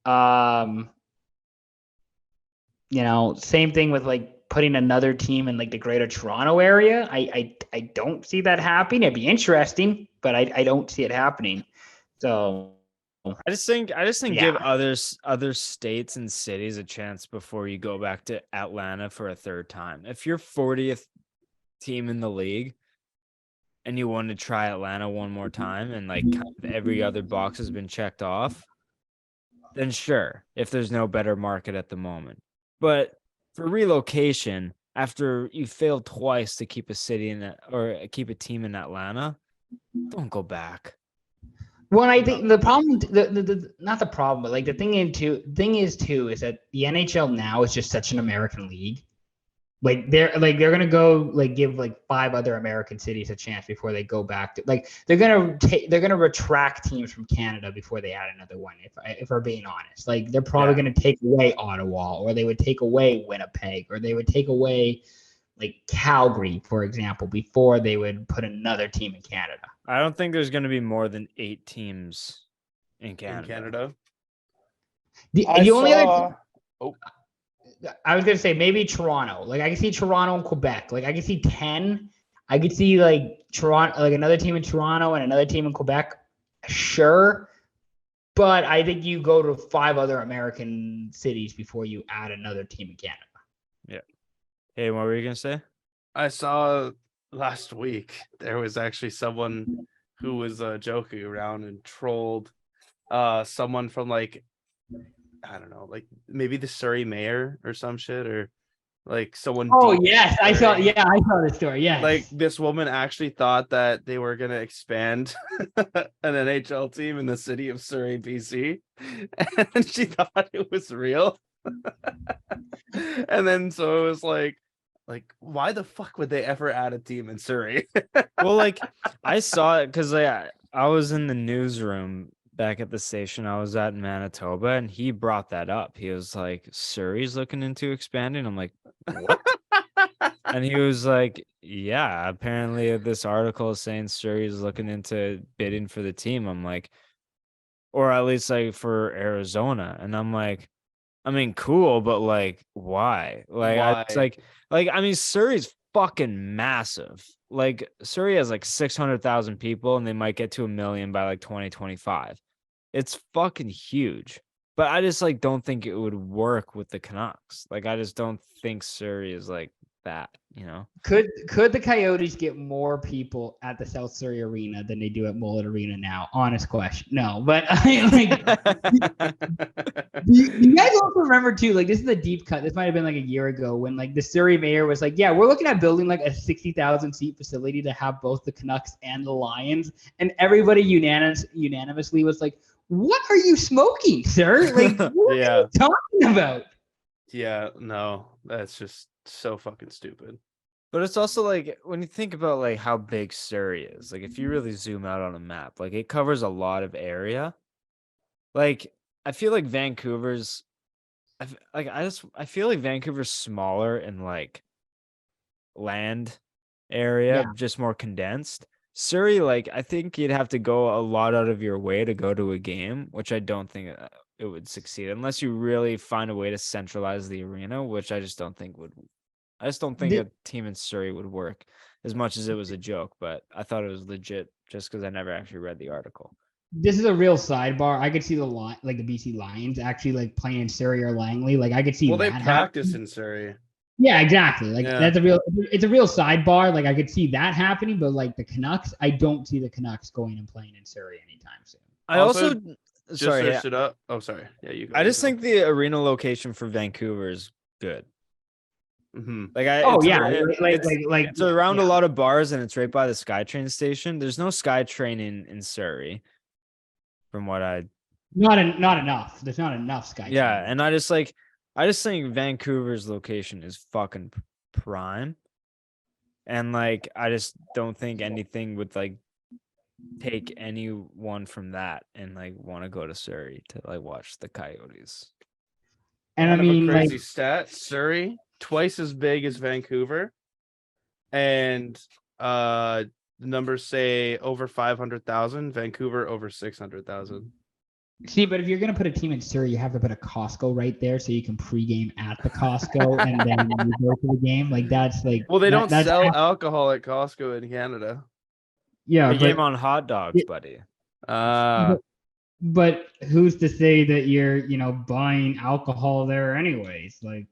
Speaker 4: Same thing with like putting another team in like the Greater Toronto area. I don't see that happening. It'd be interesting, but I don't see it happening. So
Speaker 2: I just think give other states and cities a chance before you go back to Atlanta for a 3rd time. If you're 40th team in the league and you want to try Atlanta one more time, and like kind of every other box has been checked off, then sure, if there's no better market at the moment. But for relocation, after you failed twice to keep a team in Atlanta, don't go back.
Speaker 4: Well, I think the problem, not the problem, but like the thing is too, is that the NHL now is just such an American league. Like they're gonna go like give like 5 other American cities a chance before they go back to, like, they're gonna retract teams from Canada before they add another one. If we're being honest, like they're probably gonna take away Ottawa, or they would take away Winnipeg, or they would take away like Calgary, for example, before they would put another team in Canada.
Speaker 2: I don't think there's going to be more than 8 teams in Canada.
Speaker 4: I was going to say maybe Toronto. Like, I can see Toronto and Quebec. Like, I can see 10. I could see like Toronto, like another team in Toronto and another team in Quebec. Sure. But I think you go to 5 other American cities before you add another team in Canada.
Speaker 2: Yeah. Hey, what were you going to say?
Speaker 3: I saw last week there was actually someone who was joking around and trolled someone from, like, I don't know, like maybe the Surrey mayor or some shit, or like someone.
Speaker 4: Oh yes, I saw the story. Yeah,
Speaker 3: like this woman actually thought that they were gonna expand an NHL team in the city of Surrey, BC, and she thought it was real. And then so it was like, why the fuck would they ever add a team in Surrey?
Speaker 2: Well, like, I saw it because I was in the newsroom back at the station I was at in Manitoba, and he brought that up. He was like, Surrey's looking into expanding. I'm like, what? And he was like, yeah, apparently this article is saying Surrey's looking into bidding for the team. I'm like, or at least like for Arizona. And I'm like, I mean, cool, but like, why? Like,
Speaker 3: Why?
Speaker 2: it's like, I mean, Surrey's fucking massive. Like Surrey has like 600,000 people and they might get to 1 million by like 2025. It's fucking huge. But I just like don't think it would work with the Canucks. Like I just don't think Surrey is like that, you know.
Speaker 4: Could the Coyotes get more people at the South Surrey Arena than they do at Mullet Arena now? Honest question. No, but I like. You guys also remember too, like this is a deep cut. This might have been like a year ago when like the Surrey mayor was like, "Yeah, we're looking at building like a 60,000 seat facility to have both the Canucks and the Lions," and everybody unanimously was like, "What are you smoking, sir? Like, what are you talking about?"
Speaker 3: Yeah, no, that's just so fucking stupid.
Speaker 2: But it's also like when you think about like how big Surrey is, like if you really zoom out on a map, like it covers a lot of area. Like I feel like Vancouver's, I feel like Vancouver's smaller in like land area, just more condensed. Surrey, like I think you'd have to go a lot out of your way to go to a game, which I don't think it would succeed unless you really find a way to centralize the arena, which I just don't think would. I just don't think a team in Surrey would work as much as it was a joke, but I thought it was legit just because I never actually read the article.
Speaker 4: This is a real sidebar. I could see the BC Lions actually like playing in Surrey or Langley. Like I could see.
Speaker 3: Well, they
Speaker 4: that
Speaker 3: practice
Speaker 4: happening.
Speaker 3: in Surrey.
Speaker 4: Yeah, exactly. Like it's a real sidebar. Like I could see that happening, but like the Canucks, I don't see the Canucks going and playing in Surrey anytime soon.
Speaker 2: I also
Speaker 3: just
Speaker 2: sorry,
Speaker 3: searched it up. Oh, sorry. Yeah, you go.
Speaker 2: I just think the arena location for Vancouver is good.
Speaker 3: Mm-hmm.
Speaker 2: Like it's around a lot of bars and it's right by the SkyTrain station. There's no SkyTrain in Surrey, from what I.
Speaker 4: Not enough. There's not enough SkyTrain.
Speaker 2: Yeah, and I just think Vancouver's location is fucking prime, and like I just don't think anything would like take anyone from that and like want to go to Surrey to like watch the Coyotes.
Speaker 4: And I mean,
Speaker 3: a crazy stat: Surrey twice as big as Vancouver, and the numbers say over 500,000. Vancouver over 600,000.
Speaker 4: See, but if you're gonna put a team in Surrey, you have to put a Costco right there so you can pregame at the Costco and then you go to the game. Like that's like.
Speaker 3: Well, they don't sell alcohol at Costco in Canada.
Speaker 4: Yeah,
Speaker 2: game on hot dogs, buddy.
Speaker 4: But who's to say that you're buying alcohol there anyways? Like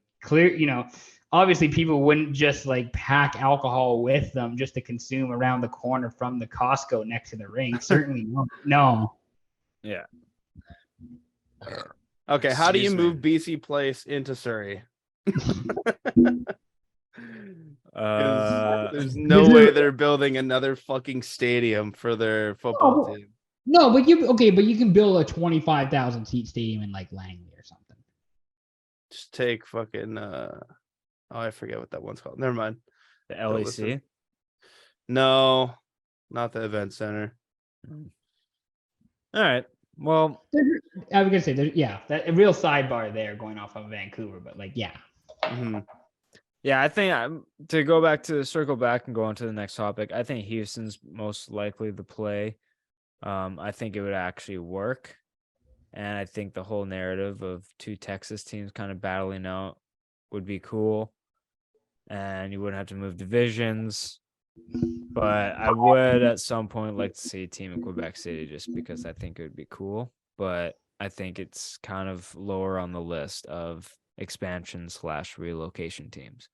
Speaker 4: obviously people wouldn't just like pack alcohol with them just to consume around the corner from the Costco next to the rink. Certainly no.
Speaker 2: Yeah.
Speaker 3: Okay, how do you move BC Place into Surrey? There's no way they're building another fucking stadium for their football team.
Speaker 4: No, but you can build a 25,000 seat stadium in like Langley or something.
Speaker 3: Just take fucking I forget what that one's called. Never mind.
Speaker 2: The LEC?
Speaker 3: No, not the event center.
Speaker 2: All right. Well,
Speaker 4: I was gonna say that a real sidebar there going off of Vancouver, but like
Speaker 3: Mm-hmm.
Speaker 2: Yeah, I think to go back to circle back and go on to the next topic. I think Houston's most likely to play. I think it would actually work, and I think the whole narrative of two Texas teams kind of battling out would be cool, and you wouldn't have to move divisions. But I would at some point like to see a team in Quebec City just because I think it would be cool. But I think it's kind of lower on the list of expansion/relocation teams.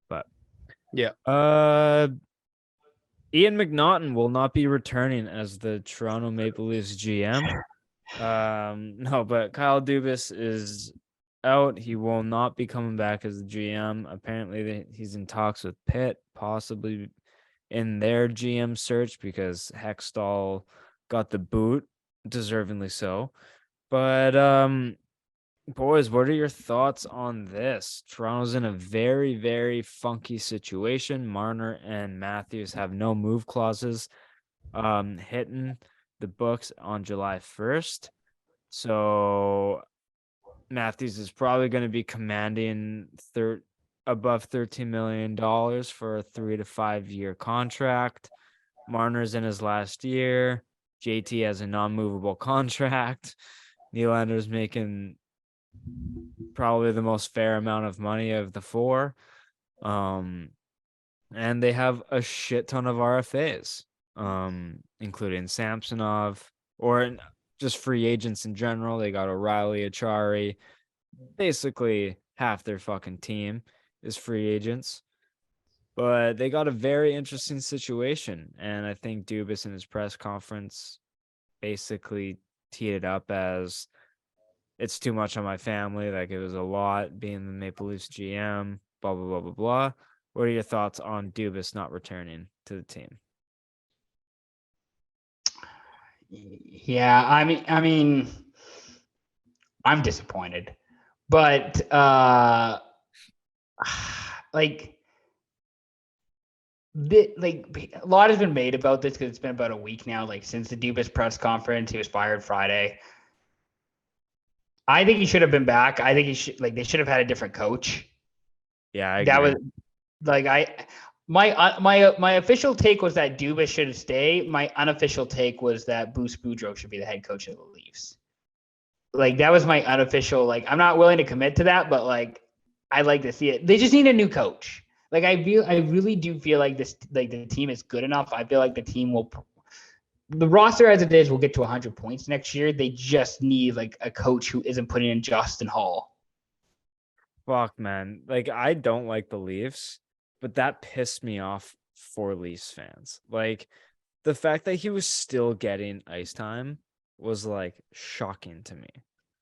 Speaker 2: But
Speaker 3: yeah.
Speaker 2: Ian McNaughton will not be returning as the Toronto Maple Leafs GM. No, but Kyle Dubas is out. He will not be coming back as the GM. Apparently he's in talks with Pitt, possibly in their GM search because Hextall got the boot, deservingly so. But boys, what are your thoughts on this? Toronto's in a very, very funky situation. Marner and Matthews have no move clauses hitting the books on July 1st. So Matthews is probably going to be commanding above $13 million for a 3 to 5 year contract. Marner's in his last year. JT has a non-movable contract. Nylander's making probably the most fair amount of money of the four. And they have a shit ton of RFAs, including Samsonov, or just free agents in general. They got O'Reilly, Achari. Basically, half their fucking team is free agents. But they got a very interesting situation. And I think Dubas in his press conference basically teed it up as it's too much on my family. Like, it was a lot being the Maple Leafs GM, blah, blah, blah, blah, blah. What are your thoughts on Dubas not returning to the team?
Speaker 4: Yeah, I mean, I'm disappointed, but like a lot has been made about this because it's been about a week now. Like since the Dubas press conference, he was fired Friday. I think he should have been back. I think they should have had a different coach.
Speaker 2: Yeah, I agree.
Speaker 4: That was like my official take was that Dubas should stay. My unofficial take was that Bruce Boudreau should be the head coach of the Leafs. Like that was my unofficial. Like I'm not willing to commit to that, but like I'd like to see it. They just need a new coach. Like I really do feel like this. Like the team is good enough. I feel like the team will. The roster as it is will get to 100 points next year. They just need like a coach who isn't putting in Justin Hall.
Speaker 2: Fuck, man. Like, I don't like the Leafs, but that pissed me off for Leafs fans. Like, the fact that he was still getting ice time was, like, shocking to me.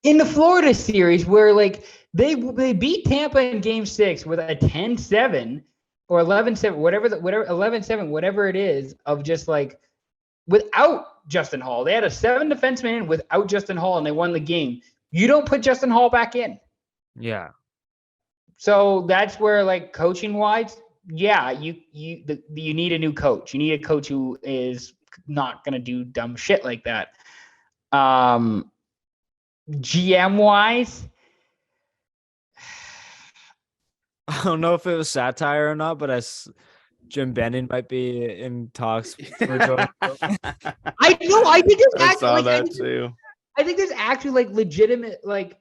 Speaker 4: In the Florida series, where, like, they beat Tampa in Game 6 with a 10-7 or 11-7, whatever 11-7, whatever it is, of just, like, without Justin Hall. They had a 7 defenseman in without Justin Hall, and they won the game. You don't put Justin Hall back in.
Speaker 2: Yeah.
Speaker 4: So that's where, like, coaching wise, yeah, you need a new coach. You need a coach who is not gonna do dumb shit like that. GM wise,
Speaker 2: I don't know if it was satire or not, but Jim Benning might be in talks for Jordan.
Speaker 4: I know. I think it's
Speaker 3: I saw that too.
Speaker 4: I think there's actually like legitimate like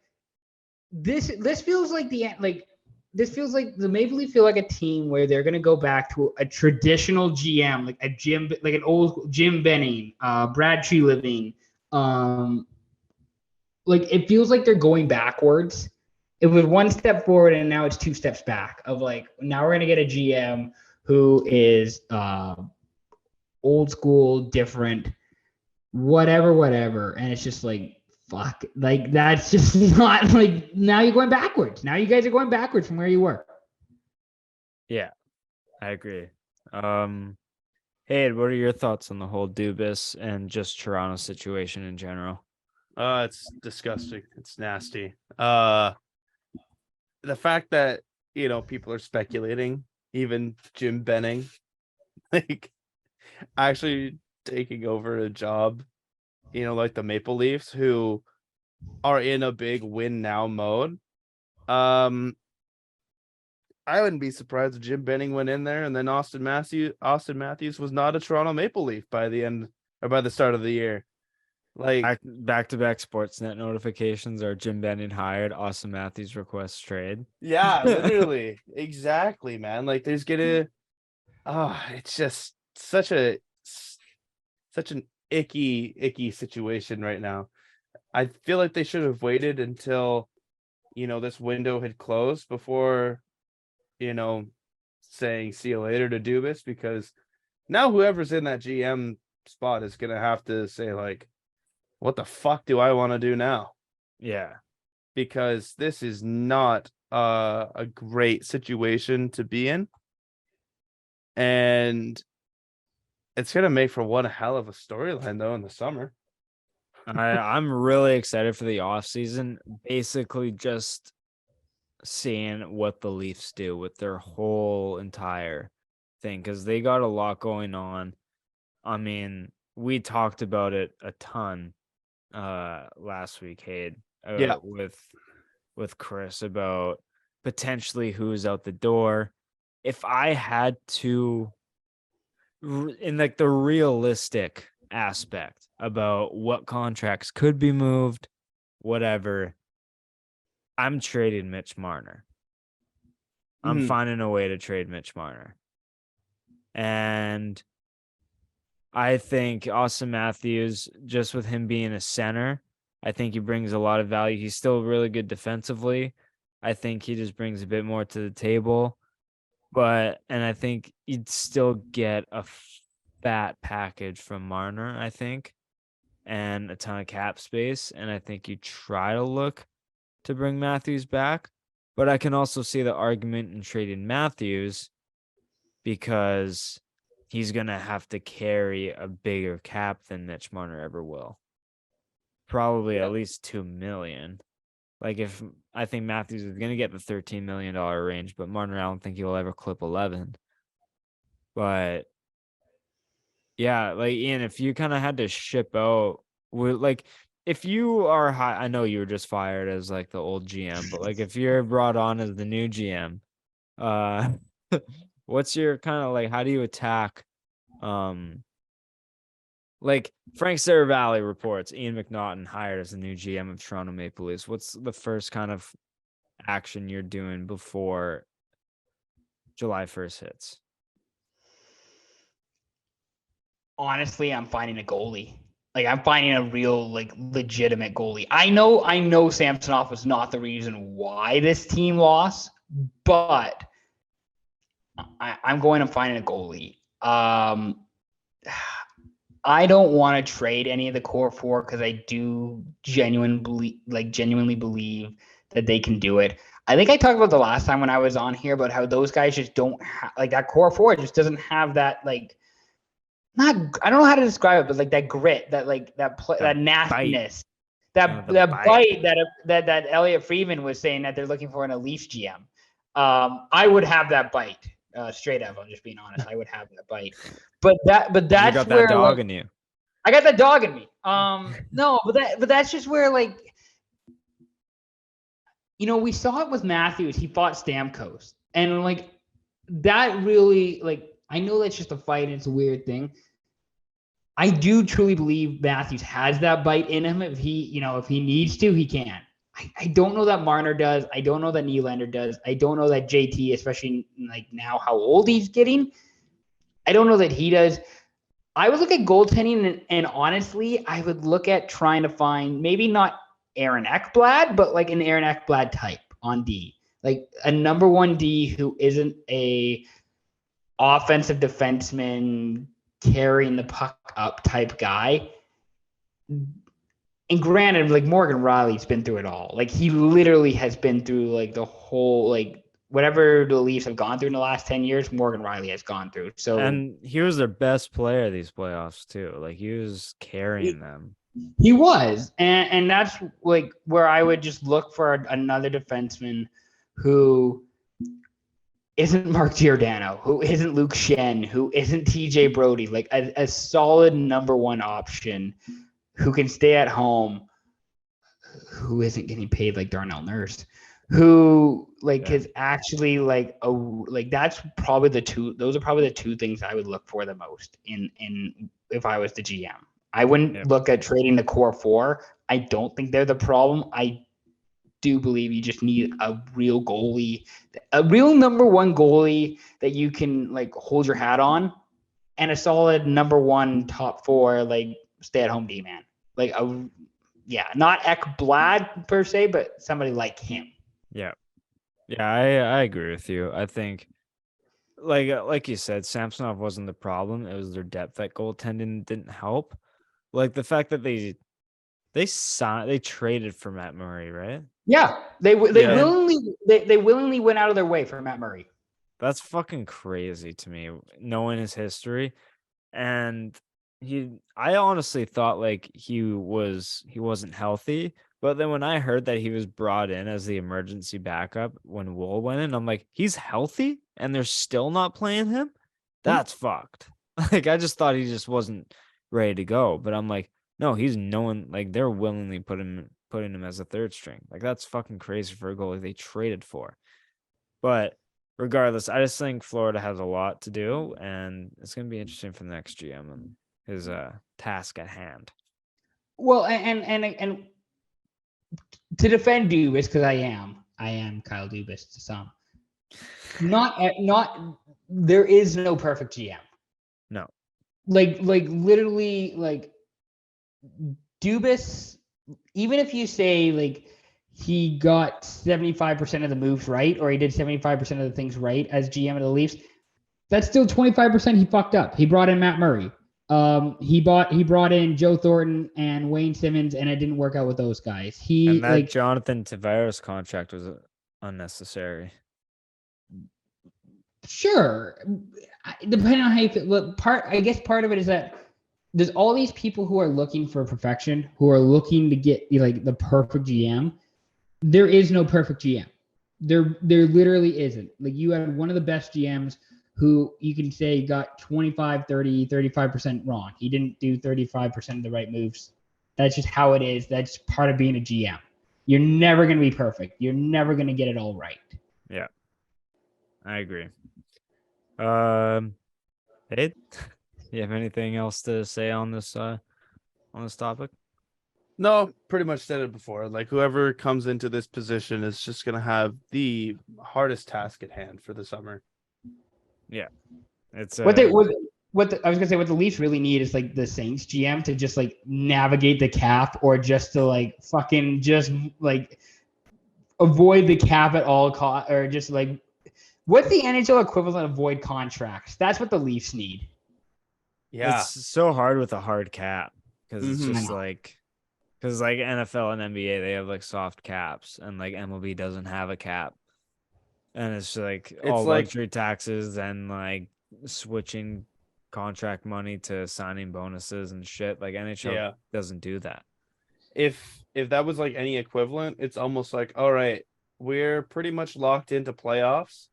Speaker 4: this feels like this feels like the Maple Leafs feel like a team where they're gonna go back to a traditional GM, like an old Jim Benning, Brad Treliving. Like it feels like they're going backwards. It was one step forward and now it's 2 steps back. Of like now we're gonna get a GM who is old school, different, whatever, and it's just like fuck, like that's just not like now you're going backwards. Now you guys are going backwards from where you were.
Speaker 2: Yeah, I agree. Hey, what are your thoughts on the whole Dubas and just Toronto situation in general?
Speaker 3: It's disgusting. It's nasty. The fact that people are speculating, even Jim Benning, like actually taking over a job, like the Maple Leafs, who are in a big win now mode. I wouldn't be surprised if Jim Benning went in there and then Austin Matthews was not a Toronto Maple Leaf by the end or by the start of the year. Like
Speaker 2: back-to-back Sportsnet notifications are Jim Benning hired, Austin Matthews requests trade.
Speaker 3: Yeah, literally. Exactly, man. Like there's it's just such an icky situation right now. I feel like they should have waited until this window had closed before saying see you later to Dubas, because now whoever's in that GM spot is gonna have to say like, what the fuck do I want to do now?
Speaker 2: Yeah,
Speaker 3: because this is not a great situation to be in, and it's gonna make for one hell of a storyline though in the summer.
Speaker 2: I'm really excited for the offseason. Basically, just seeing what the Leafs do with their whole entire thing, because they got a lot going on. I mean, we talked about it a ton last week, Hayden, with Chris about potentially who's out the door. If I had to, in like the realistic aspect about what contracts could be moved, whatever, I'm trading Mitch Marner. I'm
Speaker 3: Mhm.
Speaker 2: finding a way to trade Mitch Marner. And I think Austin Matthews, just with him being a center, I think he brings a lot of value. He's still really good defensively. I think he just brings a bit more to the table. And I think you'd still get a fat package from Marner, I think, and a ton of cap space. And I think you try to look to bring Matthews back. But I can also see the argument in trading Matthews because he's going to have to carry a bigger cap than Mitch Marner ever will. Probably at least $2 million. Like if I think Matthews is going to get the $13 million range, but Marner, I don't think he'll ever clip 11. But yeah, like Ian, if you kind of had to ship out, like if you are high, I know you were just fired as like the old GM, but like if you're brought on as the new GM, what's your kind of like, how do you attack, like Frank Saravalli reports Ian McNaughton hired as the new GM of Toronto Maple Leafs. What's the first kind of action you're doing before July 1st hits?
Speaker 4: Honestly, I'm finding a goalie. Like I'm finding a real, like legitimate goalie. I know Samsonov was not the reason why this team lost, but I'm going and finding a goalie. I don't want to trade any of the core four because I do genuinely believe that they can do it. I think I talked about the last time when I was on here about how those guys just don't have, like, that core four just doesn't have that, like, not, I don't know how to describe it, but like that grit, that like that nastiness, that bite that Elliot Friedman was saying that they're looking for in a Leafs GM. I would have that bite. Straight up, I'm just being honest. I would have that bite. But that's
Speaker 2: you got that
Speaker 4: where,
Speaker 2: dog
Speaker 4: like,
Speaker 2: in you.
Speaker 4: I got that dog in me. No, but that's just where, like, you know, we saw it with Matthews. He fought Stamkos, and like that really, like, I know that's just a fight and it's a weird thing. I do truly believe Matthews has that bite in him. If he needs to, he can. I don't know that Marner does. I don't know that Nylander does. I don't know that JT, especially like now how old he's getting. I don't know that he does. I would look at goaltending, and honestly, I would look at trying to find maybe not Aaron Ekblad, but like an Aaron Ekblad type on D. Like a number one D who isn't a offensive defenseman carrying the puck up type guy. And granted, like Morgan Riley's been through it all. Like he literally has been through like the whole, like whatever the Leafs have gone through in the last 10 years, Morgan Riley has gone through. So,
Speaker 2: and he was their best player these playoffs too. Like he was carrying them.
Speaker 4: He was. And that's like where I would just look for another defenseman who isn't Mark Giordano, who isn't Luke Shen, who isn't TJ Brody, like a solid number one option who can stay at home, who isn't getting paid like Darnell Nurse, who like is actually like those are probably the two things I would look for the most in if I was the GM. I wouldn't look at trading the core four. I don't think they're the problem. I do believe you just need a real goalie, a real number one goalie that you can like hold your hat on, and a solid number one top four, like stay-at-home D-man. Like not Ekblad per se, but somebody like him.
Speaker 2: Yeah. Yeah, I agree with you. I think like you said, Samsonov wasn't the problem. It was their depth at goaltending didn't help. Like the fact that they traded for Matt Murray, right?
Speaker 4: Yeah, they willingly went out of their way for Matt Murray.
Speaker 2: That's fucking crazy to me, knowing his history. And I honestly thought like he wasn't healthy, but then when I heard that he was brought in as the emergency backup when Wool went in, I'm like, he's healthy and they're still not playing him? That's fucked. Like I just thought he just wasn't ready to go, but I'm like, no, he's knowing, like they're willingly putting him as a third string. Like that's fucking crazy for a goalie they traded for. But regardless, I just think Florida has a lot to do, and it's going to be interesting for the next GM and his task at hand.
Speaker 4: Well, and to defend Dubas, because I am Kyle Dubas to some. Not there is no perfect GM.
Speaker 2: No.
Speaker 4: Like literally like Dubas, even if you say like he got 75% of the moves right, or he did 75% of the things right as GM of the Leafs, that's still 25% he fucked up. He brought in Matt Murray. He brought in Joe Thornton and Wayne Simmons, and it didn't work out with those guys.
Speaker 2: And that Jonathan Tavares contract was unnecessary.
Speaker 4: Sure, depending on how you feel. I guess part of it is that there's all these people who are looking for perfection, who are looking to get like the perfect GM. There is no perfect GM. There literally isn't. Like you had one of the best GMs who you can say got 25, 30, 35% wrong. He didn't do 35% of the right moves. That's just how it is. That's part of being a GM. You're never going to be perfect. You're never going to get it all right.
Speaker 2: Yeah, I agree. Hey, you have anything else to say on this topic?
Speaker 3: No, pretty much said it before. Like whoever comes into this position is just gonna have the hardest task at hand for the summer.
Speaker 2: Yeah, it's
Speaker 4: I was gonna say what the Leafs really need is like the Saints GM to just like navigate the cap, or just to like fucking just like avoid the cap at all cost, or just like what's the NHL equivalent of void contracts? That's what the Leafs need.
Speaker 3: Yeah,
Speaker 2: it's so hard with a hard cap because it's just
Speaker 4: I know.
Speaker 2: like. Because like NFL and NBA, they have like soft caps, and like MLB doesn't have a cap, and it's like all
Speaker 3: like
Speaker 2: luxury taxes and like switching contract money to signing bonuses and shit. Like NHL doesn't do that.
Speaker 3: If that was like any equivalent, it's almost like, all right, we're pretty much locked into playoffs.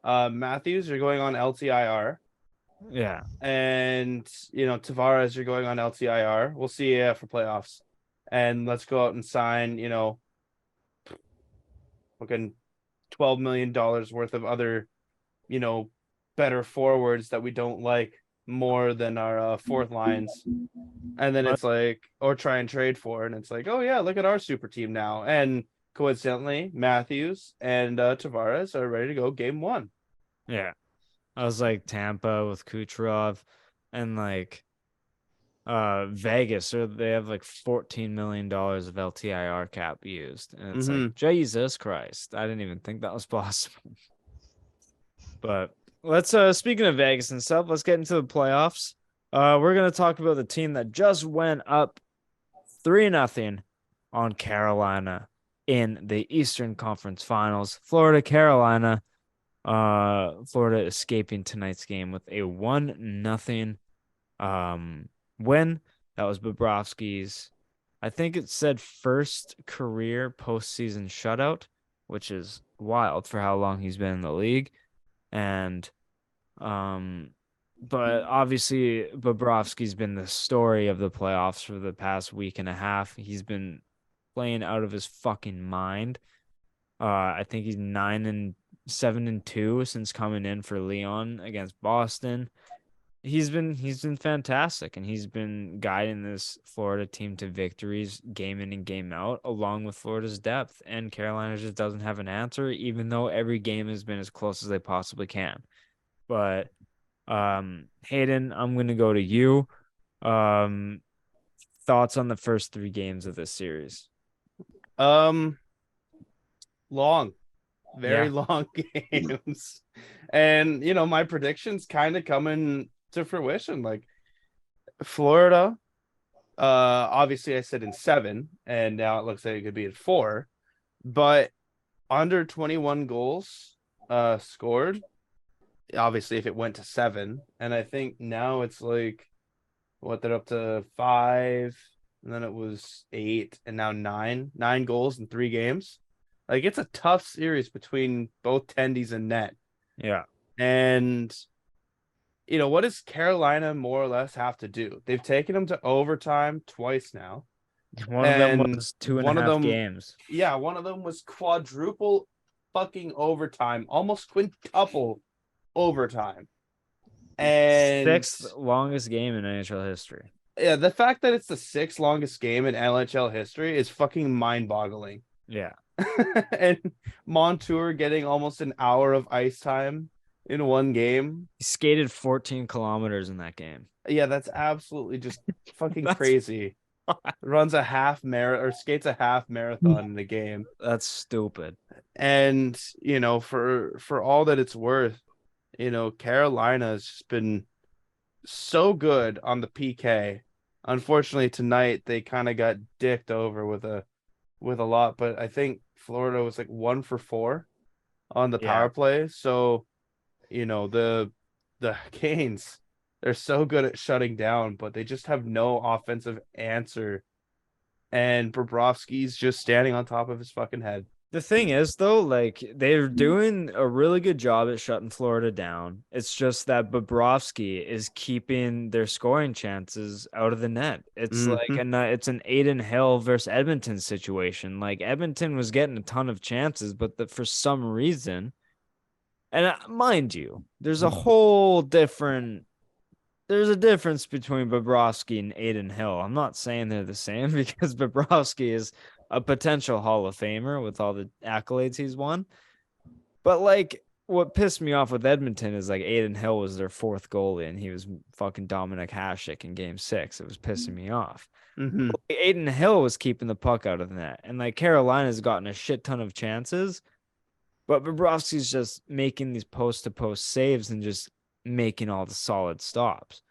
Speaker 3: Matthews, you're going on LTIR.
Speaker 2: Yeah,
Speaker 3: And Tavares, you're going on LTIR. We'll see you for playoffs. And let's go out and sign, fucking $12 million worth of other, better forwards that we don't like more than our fourth lines. And then it's like, or try and trade for, and it's like, oh yeah, look at our super team now. And coincidentally, Matthews and Tavares are ready to go game 1.
Speaker 2: yeah. I was like Tampa with Kucherov, and like Vegas, or they have like $14 million of LTIR cap used, and it's like Jesus Christ, I didn't even think that was possible. But let's speaking of Vegas and stuff, let's get into the playoffs. We're gonna talk about the team that just went up 3-0 on Carolina in the Eastern Conference Finals. Florida escaping tonight's game with a 1-0 win. That was Bobrovsky's, I think it said, first career postseason shutout, which is wild for how long he's been in the league. And but obviously Bobrovsky's been the story of the playoffs for the past week and a half. He's been playing out of his fucking mind. I think he's 9-7-2 since coming in for Leon against Boston. He's been fantastic, and he's been guiding this Florida team to victories game in and game out, along with Florida's depth. And Carolina just doesn't have an answer, even though every game has been as close as they possibly can. But Hayden, I'm gonna go to you. Thoughts on the first 3 games of this series?
Speaker 3: Long. Very long games. And my predictions kind of coming to fruition. Like Florida, obviously I said in 7, and now it looks like it could be at 4, but under 21 goals scored. Obviously, if it went to 7, and I think now it's like they're up to 5, and then it was 8, and now 9 goals in 3 games. Like, it's a tough series between both tendies and net.
Speaker 2: Yeah.
Speaker 3: And, what does Carolina more or less have to do? They've taken them to overtime twice now.
Speaker 2: One of them was 2.5 games.
Speaker 3: Yeah, one of them was quadruple fucking overtime, almost quintuple overtime. And
Speaker 2: 6th longest game in NHL history.
Speaker 3: Yeah, the fact that it's the 6th longest game in NHL history is fucking mind-boggling.
Speaker 2: Yeah.
Speaker 3: and Montour getting almost an hour of ice time in one game.
Speaker 2: He skated 14 kilometers in that game.
Speaker 3: Yeah, that's absolutely just fucking
Speaker 2: That's-
Speaker 3: crazy. Runs a half marathon or skates a half marathon in a game.
Speaker 2: That's stupid.
Speaker 3: And for all that it's worth, Carolina has just been so good on the PK. Unfortunately, tonight they kind of got dicked over with a lot, but I think Florida was like 1 for 4 on the power play. So, the Canes, they're so good at shutting down, but they just have no offensive answer. And Bobrovsky's just standing on top of his fucking head.
Speaker 2: The thing is, though, like they're doing a really good job at shutting Florida down. It's just that Bobrovsky is keeping their scoring chances out of the net. It's like it's an Aiden Hill versus Edmonton situation. Like Edmonton was getting a ton of chances, but for some reason, and mind you, there's a difference between Bobrovsky and Aiden Hill. I'm not saying they're the same because Bobrovsky is a potential Hall of Famer with all the accolades he's won. But like what pissed me off with Edmonton is like Aiden Hill was their 4th goalie and he was fucking Dominic Hasek in game 6. It was pissing me off. Like, Aiden Hill was keeping the puck out of the net. And like Carolina's gotten a shit ton of chances, but Bobrovsky's just making these post-to-post saves and just making all the solid stops.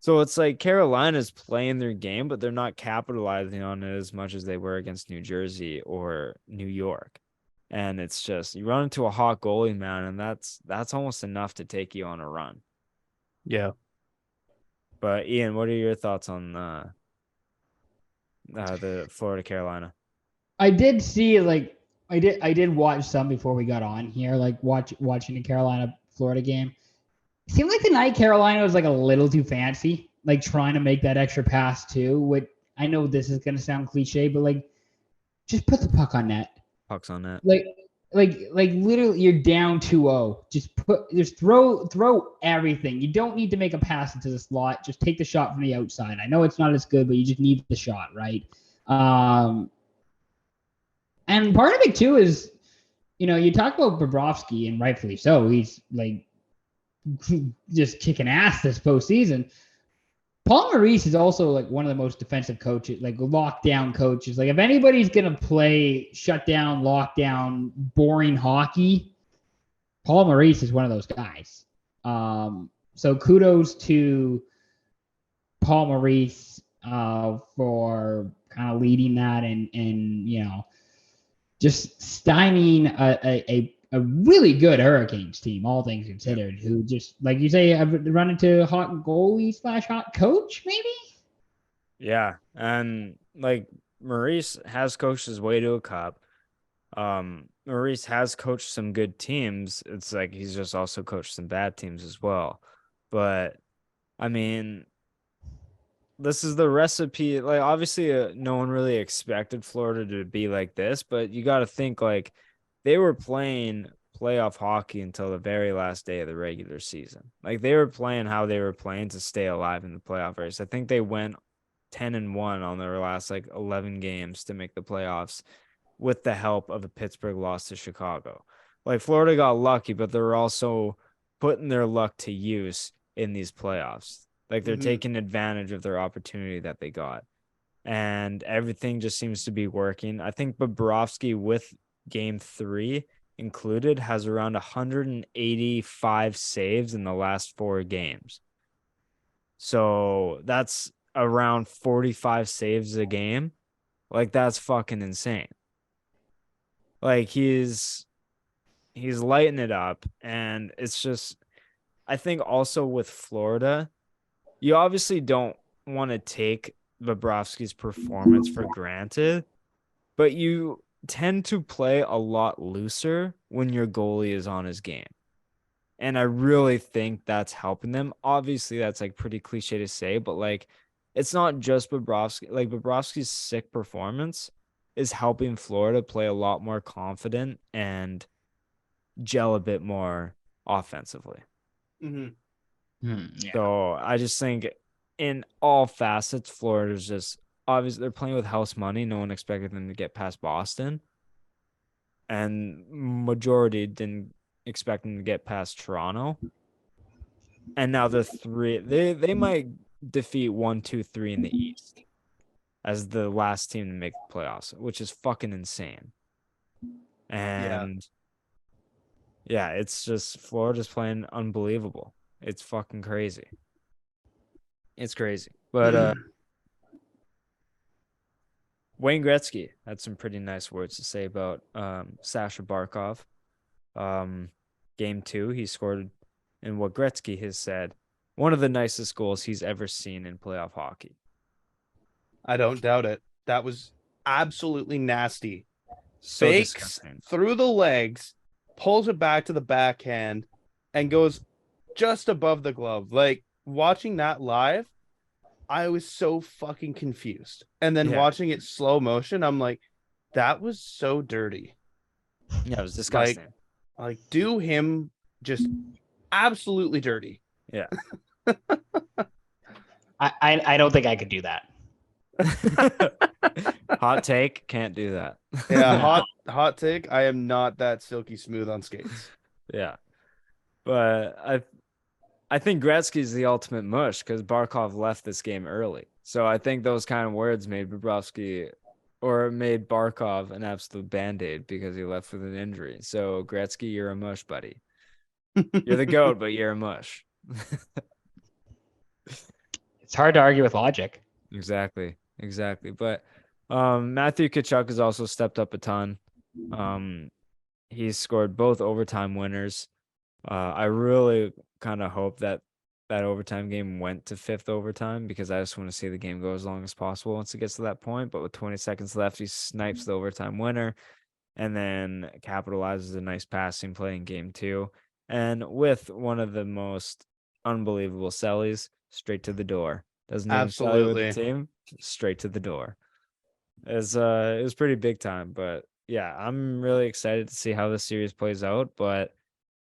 Speaker 2: So it's like Carolina's playing their game, but they're not capitalizing on it as much as they were against New Jersey or New York. And it's just you run into a hot goalie, man, and that's almost enough to take you on a run.
Speaker 3: Yeah.
Speaker 2: But Ian, what are your thoughts on the Florida Carolina?
Speaker 4: I did see I did watch some before we got on here, like watching the Carolina Florida game. It seemed like the night Carolina was like a little too fancy, like trying to make that extra pass too. What I know this is gonna sound cliche, but like just put the puck on net.
Speaker 2: Puck's on net.
Speaker 4: Like literally you're down 2-0. Just throw everything. You don't need to make a pass into the slot. Just take the shot from the outside. I know it's not as good, but you just need the shot, right? And part of it too is, you talk about Bobrovsky, and rightfully so. He's like just kicking ass this postseason. Paul Maurice is also like one of the most defensive coaches, like lockdown coaches. Like if anybody's gonna play shutdown, lockdown, boring hockey, Paul Maurice is one of those guys. So kudos to Paul Maurice for kind of leading that and just stymieing a really good Hurricanes team, all things considered, who just, like you say, have run into a hot goalie / hot coach, maybe?
Speaker 2: Yeah. And like Maurice has coached his way to a cup. Maurice has coached some good teams. It's like he's just also coached some bad teams as well. But I mean, this is the recipe. Like obviously no one really expected Florida to be like this, but you got to think like they were playing playoff hockey until the very last day of the regular season. Like they were playing how they were playing to stay alive in the playoff race. I think they went 10-1 on their last like 11 games to make the playoffs with the help of a Pittsburgh loss to Chicago. Like Florida got lucky, but they're also putting their luck to use in these playoffs. Like they're taking advantage of their opportunity that they got. And everything just seems to be working. I think Bobrovsky with game 3 included has around 185 saves in the last 4 games. So that's around 45 saves a game. Like that's fucking insane. Like he's lighting it up. And it's just, I think also with Florida, you obviously don't want to take Bobrovsky's performance for granted, but you tend to play a lot looser when your goalie is on his game. And I really think that's helping them. Obviously, that's like pretty cliche to say, but like it's not just Bobrovsky. Like Bobrovsky's sick performance is helping Florida play a lot more confident and gel a bit more offensively. So I just think in all facets, Florida's just obviously they're playing with house money. No one expected them to get past Boston. and majority didn't expect them to get past Toronto. And now they're three. They might defeat 1, 2, 3 in the East as the last team to make the playoffs, which is fucking insane. And yeah, it's just Florida's playing unbelievable. It's fucking crazy. It's crazy. But Wayne Gretzky had some pretty nice words to say about Sasha Barkov. Game 2, he scored in what Gretzky has said, one of the nicest goals he's ever seen in playoff hockey.
Speaker 3: I don't doubt it. That was absolutely nasty.
Speaker 2: So
Speaker 3: Fakes
Speaker 2: disgusting.
Speaker 3: through the legs, pulls it back to the backhand, and goes just above the glove. Like, watching that live, I was so fucking confused. And then watching it slow motion, I'm like, that was so dirty.
Speaker 2: Yeah, it was disgusting.
Speaker 3: Like do him just absolutely dirty.
Speaker 2: Yeah.
Speaker 4: I don't think I could do that.
Speaker 2: Hot take, can't do that.
Speaker 3: Yeah, hot take. I am not that silky smooth on skates.
Speaker 2: Yeah. But I think Gretzky's the ultimate mush because Barkov left this game early. So I think those kind of words made Bobrovsky or made Barkov an absolute band-aid because he left with an injury. So Gretzky, you're a mush, buddy. You're the GOAT, but you're a mush.
Speaker 4: It's hard to argue with logic.
Speaker 2: Exactly. But Matthew Tkachuk has also stepped up a ton. He's scored both overtime winners. I really kind of hope that overtime game went to 5th overtime because I just want to see the game go as long as possible once it gets to that point. But with 20 seconds left, he snipes the overtime winner and then capitalizes a nice passing play in game 2. And with one of the most unbelievable sellies, straight to the door. Doesn't even sell with the team, straight to the door. It was pretty big time, but yeah, I'm really excited to see how this series plays out. But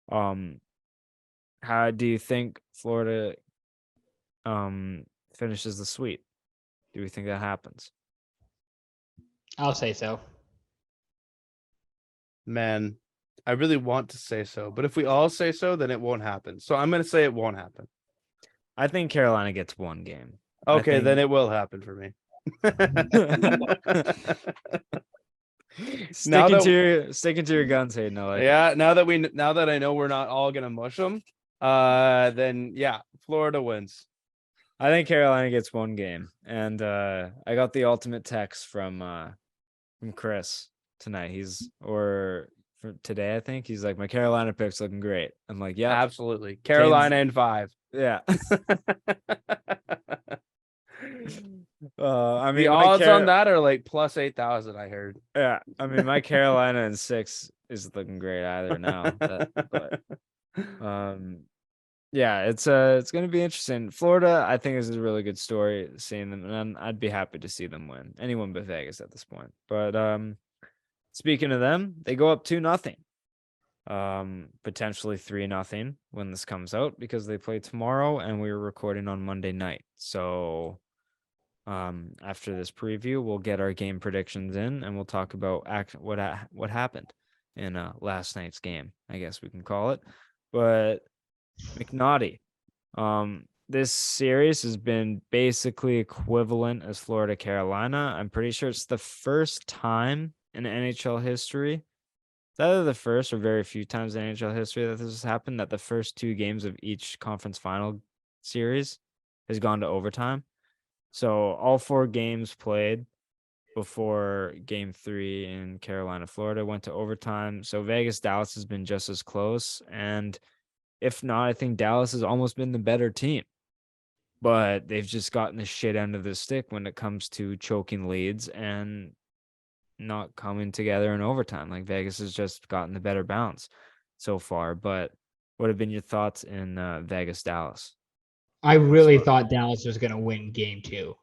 Speaker 2: how do you think Florida finishes the sweep? Do we think that happens?
Speaker 4: I'll say so.
Speaker 3: Man, I really want to say so, but if we all say so, then it won't happen. So I'm going to say it won't happen.
Speaker 2: I think Carolina gets one game.
Speaker 3: Okay, then it will happen for me.
Speaker 2: Sticking to your guns, Hayden.
Speaker 3: Now that I know we're not all gonna mush them, then yeah, Florida wins.
Speaker 2: I think Carolina gets one game, and I got the ultimate text from Chris tonight. For today, I think he's like, my Carolina pick's looking great. I'm like, yeah,
Speaker 3: absolutely, Carolina in 5.
Speaker 2: Yeah. I mean,
Speaker 3: the odds on that are like plus 8,000. I heard.
Speaker 2: Yeah, I mean, my Carolina in 6 is looking great either now. Yeah, it's going to be interesting. Florida, I think, is a really good story seeing them, and I'd be happy to see them win. Anyone but Vegas at this point. But speaking of them, they go up 2-0. Potentially 3-0 when this comes out because they play tomorrow and we were recording on Monday night. So after this preview, we'll get our game predictions in and we'll talk about what happened in last night's game, I guess we can call it. But McNaughty, this series has been basically equivalent as Florida Carolina. I'm pretty sure it's the first time in NHL history, either the first or very few times in NHL history that this has happened, that the first 2 games of each conference final series has gone to overtime. So all 4 games played before game 3 in Carolina, Florida went to overtime. So Vegas, Dallas has been just as close. And if not, I think Dallas has almost been the better team. But they've just gotten the shit end of the stick when it comes to choking leads and not coming together in overtime. Like Vegas has just gotten the better bounce so far. But what have been your thoughts in Vegas, Dallas?
Speaker 4: I really thought Dallas was going to win game 2.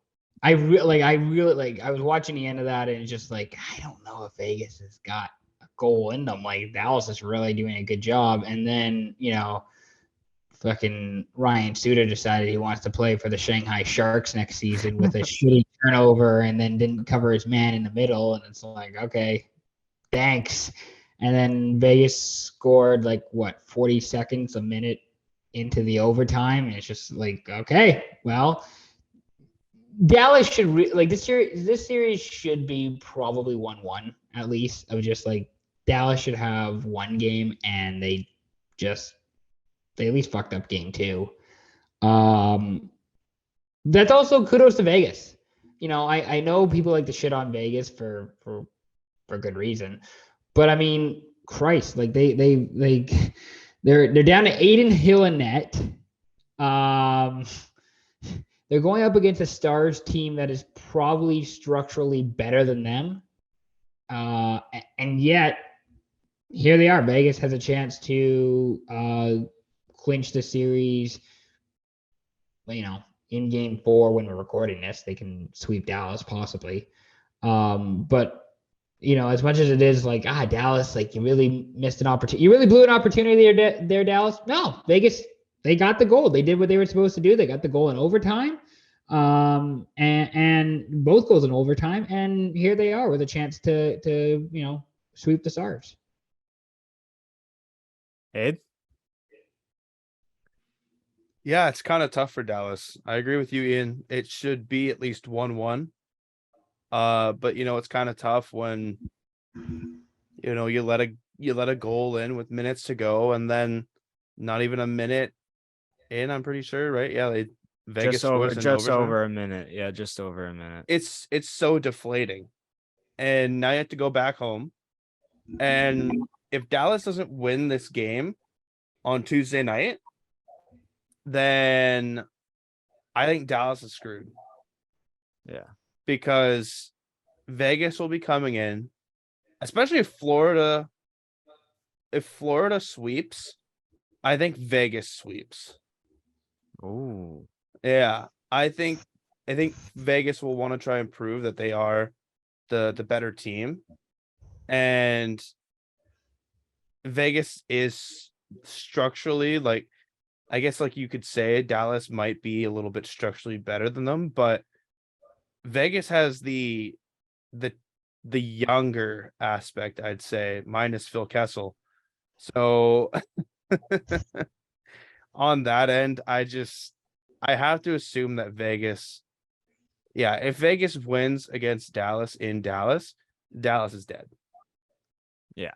Speaker 4: I was watching the end of that and it's just like, I don't know if Vegas has got a goal in them. Like Dallas is really doing a good job. And then, fucking Ryan Suter decided he wants to play for the Shanghai Sharks next season with a shitty turnover and then didn't cover his man in the middle. And it's like, okay, thanks. And then Vegas scored like what 40 seconds, a minute into the overtime. And it's just like, okay, well, Dallas should like this series. This series should be probably 1-1 at least. Of just like Dallas should have one game, and they at least fucked up game two. That's also kudos to Vegas. I know people like to shit on Vegas for good reason, but I mean, Christ, like they're down to Aiden Hill and net. They're going up against a Stars team that is probably structurally better than them. And yet, here they are. Vegas has a chance to clinch the series. In game 4, when we're recording this, they can sweep Dallas possibly. But as much as it is like, Dallas, like you really missed an opportunity. You really blew an opportunity there, Dallas. No, Vegas, they got the goal. They did what they were supposed to do. They got the goal in overtime. And both goals in overtime. And here they are with a chance to sweep the Stars.
Speaker 2: Ed?
Speaker 3: Yeah, it's kind of tough for Dallas. I agree with you, Ian. It should be at least 1-1. But it's kind of tough when you let a goal in with minutes to go, and then not even a minute in, I'm pretty sure, right? Yeah, Vegas scores in overtime.
Speaker 2: Over a minute. Yeah, just over a minute.
Speaker 3: It's so deflating. And now you have to go back home. And if Dallas doesn't win this game on Tuesday night, then I think Dallas is screwed.
Speaker 2: Yeah.
Speaker 3: Because Vegas will be coming in, especially if Florida sweeps, I think Vegas sweeps.
Speaker 2: Oh.
Speaker 3: Yeah. I think Vegas will want to try and prove that they are the better team. And Vegas is structurally, like, I guess, like you could say Dallas might be a little bit structurally better than them, but Vegas has the younger aspect, I'd say, minus Phil Kessel. So on that end, I have to assume that Vegas, if Vegas wins against Dallas in Dallas, Dallas is dead.
Speaker 2: Yeah,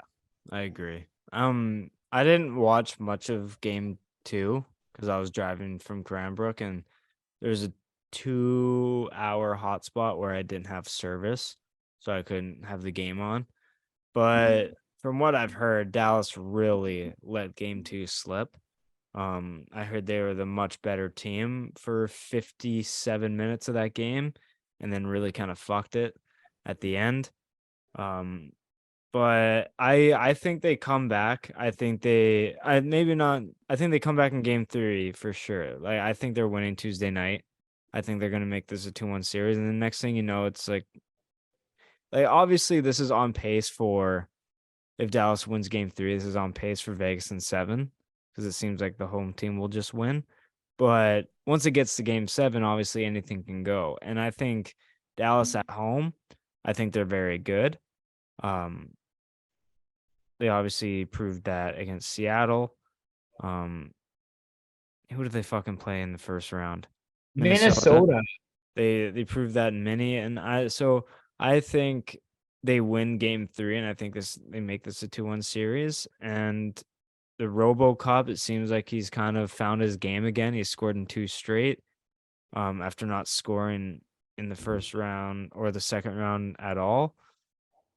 Speaker 2: I agree. I didn't watch much of game 2 because I was driving from Cranbrook, and there's a 2-hour hotspot where I didn't have service, so I couldn't have the game on. But from what I've heard, Dallas really let game 2 slip. I heard they were the much better team for 57 minutes of that game, and then really kind of fucked it at the end. But I think they come back. I think they come back in game 3 for sure. Like, I think they're winning Tuesday night. I think they're gonna make this a 2-1 series, and the next thing you know, it's like obviously this is on pace for, if Dallas wins game 3, this is on pace for Vegas in 7, because it seems like the home team will just win. But once it gets to game 7, obviously anything can go. And I think Dallas at home, I think they're very good. They obviously proved that against Seattle. Who did they fucking play in the first round?
Speaker 4: Minnesota.
Speaker 2: They proved that in mini, and I think they win game 3, and I think they make this a 2-1 series. And the RoboCop, it seems like he's kind of found his game again. He scored in 2 straight after not scoring in the first round or the second round at all.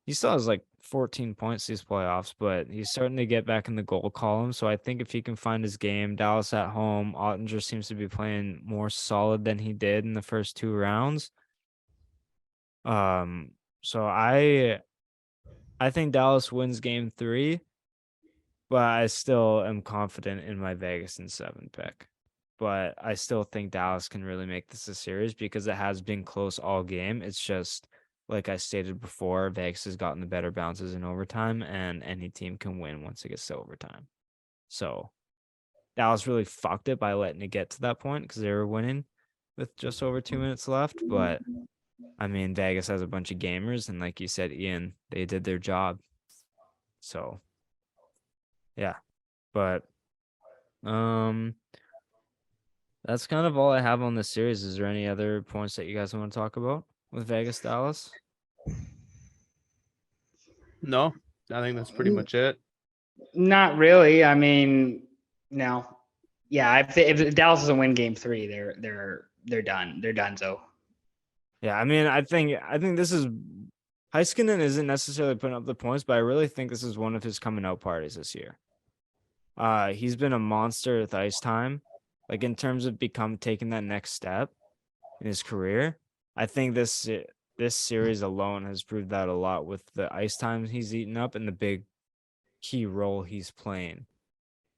Speaker 2: He still has like 14 points these playoffs, but he's starting to get back in the goal column. So I think if he can find his game, Dallas at home, Ottinger seems to be playing more solid than he did in the first 2 rounds. So I think Dallas wins game 3, but I still am confident in my Vegas in 7 pick. But I still think Dallas can really make this a series because it has been close all game. It's just, like I stated before, Vegas has gotten the better bounces in overtime, and any team can win once it gets to overtime. So Dallas really fucked it by letting it get to that point because they were winning with just over 2 minutes left. But I mean, Vegas has a bunch of gamers, and like you said, Ian, they did their job. So, yeah, but that's kind of all I have on this series. Is there any other points that you guys want to talk about with Vegas Dallas?
Speaker 3: No, I think that's pretty much it.
Speaker 4: Not really. I mean, no. Yeah, if Dallas doesn't win Game 3, they're done. They're done. So
Speaker 2: Yeah, I mean, I think this is Heiskanen isn't necessarily putting up the points, but I really think this is one of his coming out parties this year. He's been a monster with ice time, like in terms of taking that next step in his career. I think this series alone has proved that a lot with the ice time he's eaten up and the big key role he's playing.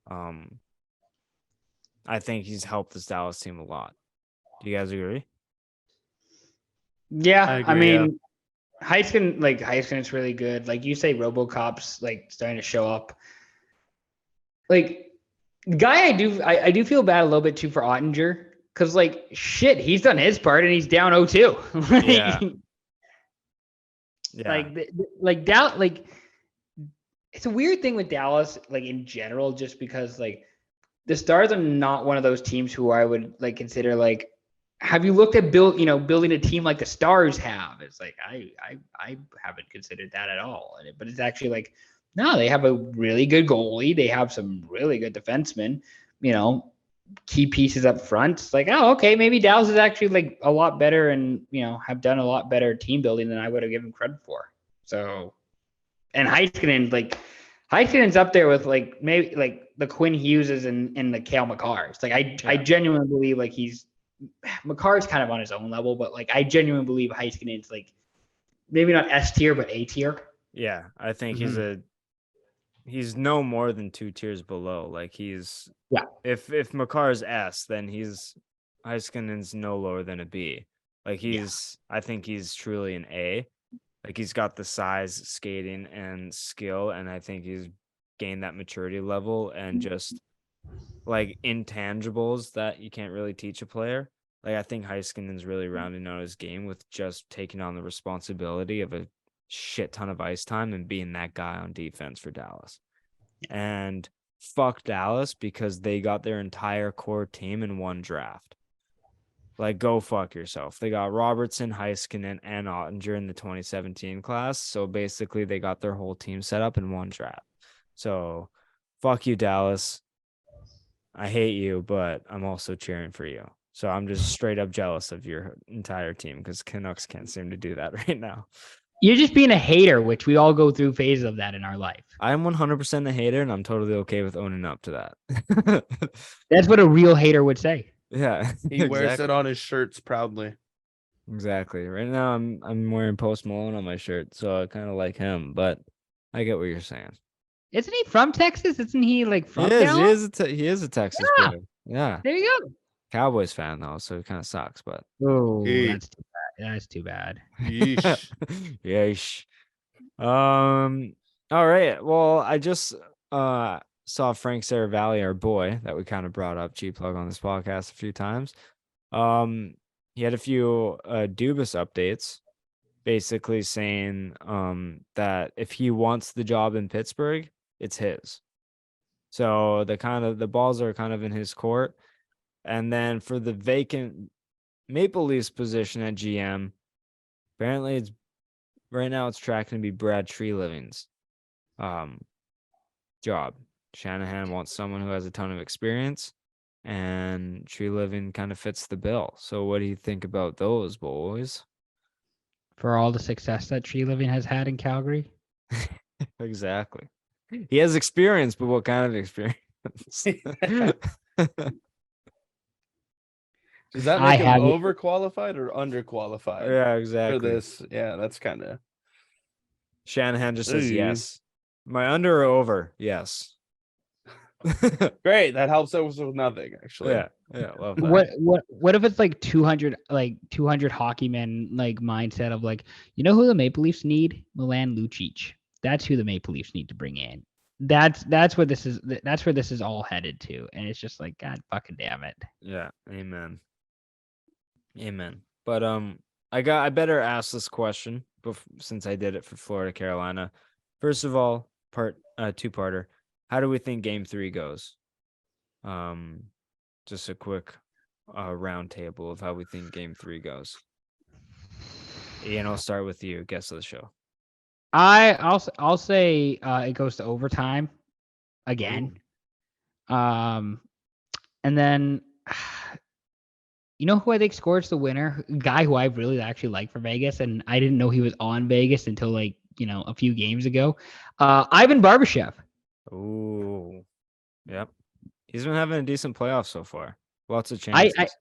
Speaker 2: I think he's helped this Dallas team a lot. Do you guys agree?
Speaker 4: yeah,
Speaker 3: I
Speaker 4: I
Speaker 3: agree,
Speaker 4: mean, Heiskanen's really good. Like you say, RoboCop's like starting to show up. Like guy, I do feel bad a little bit too for Ottinger because like shit, he's done his part and he's down 0-2.
Speaker 2: Yeah. Yeah.
Speaker 4: Like it's a weird thing with Dallas, like in general, just because like the Stars are not one of those teams who I would like consider like. Have you looked at building a team like the Stars have? It's like I haven't considered that at all. But it's actually like no, they have a really good goalie. They have some really good defensemen. Key pieces up front. It's like oh okay, maybe Dallas is actually like a lot better and have done a lot better team building than I would have given credit for. So, and Heiskanen's up there with like maybe like the Quinn Hugheses and the Cale Makars. Like I genuinely believe like Makar's kind of on his own level, but like I genuinely believe Heiskanen's like maybe not S tier, but A tier.
Speaker 2: Yeah, I think he's no more than 2 tiers below. Like he's if Makar's S, then Heiskanen's no lower than a B. Like I think he's truly an A. Like he's got the size, skating, and skill, and I think he's gained that maturity level and just like intangibles that you can't really teach a player. Like I think Heiskanen's really rounding out his game with just taking on the responsibility of a shit ton of ice time and being that guy on defense for Dallas. And fuck Dallas because they got their entire core team in one draft. Like go fuck yourself. They got Robertson, Heiskanen, and Ottinger in the 2017 class. So basically they got their whole team set up in one draft. So fuck you, Dallas. I hate you, but I'm also cheering for you. So I'm just straight up jealous of your entire team because Canucks can't seem to do that right now.
Speaker 4: You're just being a hater, which we all go through phases of that in our life.
Speaker 2: I'm 100% a hater, and I'm totally okay with owning up to that.
Speaker 4: That's what a real hater would say.
Speaker 2: Yeah,
Speaker 3: He wears it on his shirts proudly.
Speaker 2: Exactly. Right now, I'm wearing Post Malone on my shirt, so I kind of like him. But I get what you're saying.
Speaker 4: Isn't he from Texas? Isn't he like from?
Speaker 2: He is a Texas boy. Yeah.
Speaker 4: There you go.
Speaker 2: Cowboys fan though, so it kind of sucks. But
Speaker 4: that's too bad. That's too bad.
Speaker 3: Yeesh.
Speaker 2: Yeesh. All right. Well, I just saw Frank Saravalli, our boy, that we kind of brought up, cheap plug on this podcast a few times. He had a few Dubas updates, basically saying that if he wants the job in Pittsburgh, it's his. So the balls are kind of in his court. And then for the vacant Maple Leafs position at GM, apparently right now it's tracking to be Brad Treliving's job. Shanahan wants someone who has a ton of experience, and Treliving kind of fits the bill. So what do you think about those boys?
Speaker 4: For all the success that Treliving has had in Calgary?
Speaker 2: Exactly. He has experience, but what kind of experience?
Speaker 3: Does that make him overqualified or underqualified?
Speaker 2: Yeah, exactly.
Speaker 3: For this, yeah, that's kind of.
Speaker 2: Shanahan just says yes. My under or over? Yes.
Speaker 3: Great. That helps us with nothing, actually.
Speaker 2: Yeah, love that.
Speaker 4: What if it's like 200 hockey men like mindset of like, you know who the Maple Leafs need? Milan Lucic. That's who the Maple Leafs need to bring in. That's what this is. That's where this is all headed to, and it's just like God fucking damn it.
Speaker 2: Yeah, amen. But I better ask this question since I did it for Florida, Carolina. First of all, two-parter. How do we think Game 3 goes? Just a quick round table of how we think Game 3 goes. Ian, I'll start with you. Guest of the show.
Speaker 4: I'll say it goes to overtime again. And then you know who I think scores the winner? A guy who I really actually like for Vegas, and I didn't know he was on Vegas until like a few games ago. Ivan Barbashev.
Speaker 2: Ooh, yep. He's been having a decent playoff so far. Lots of chances.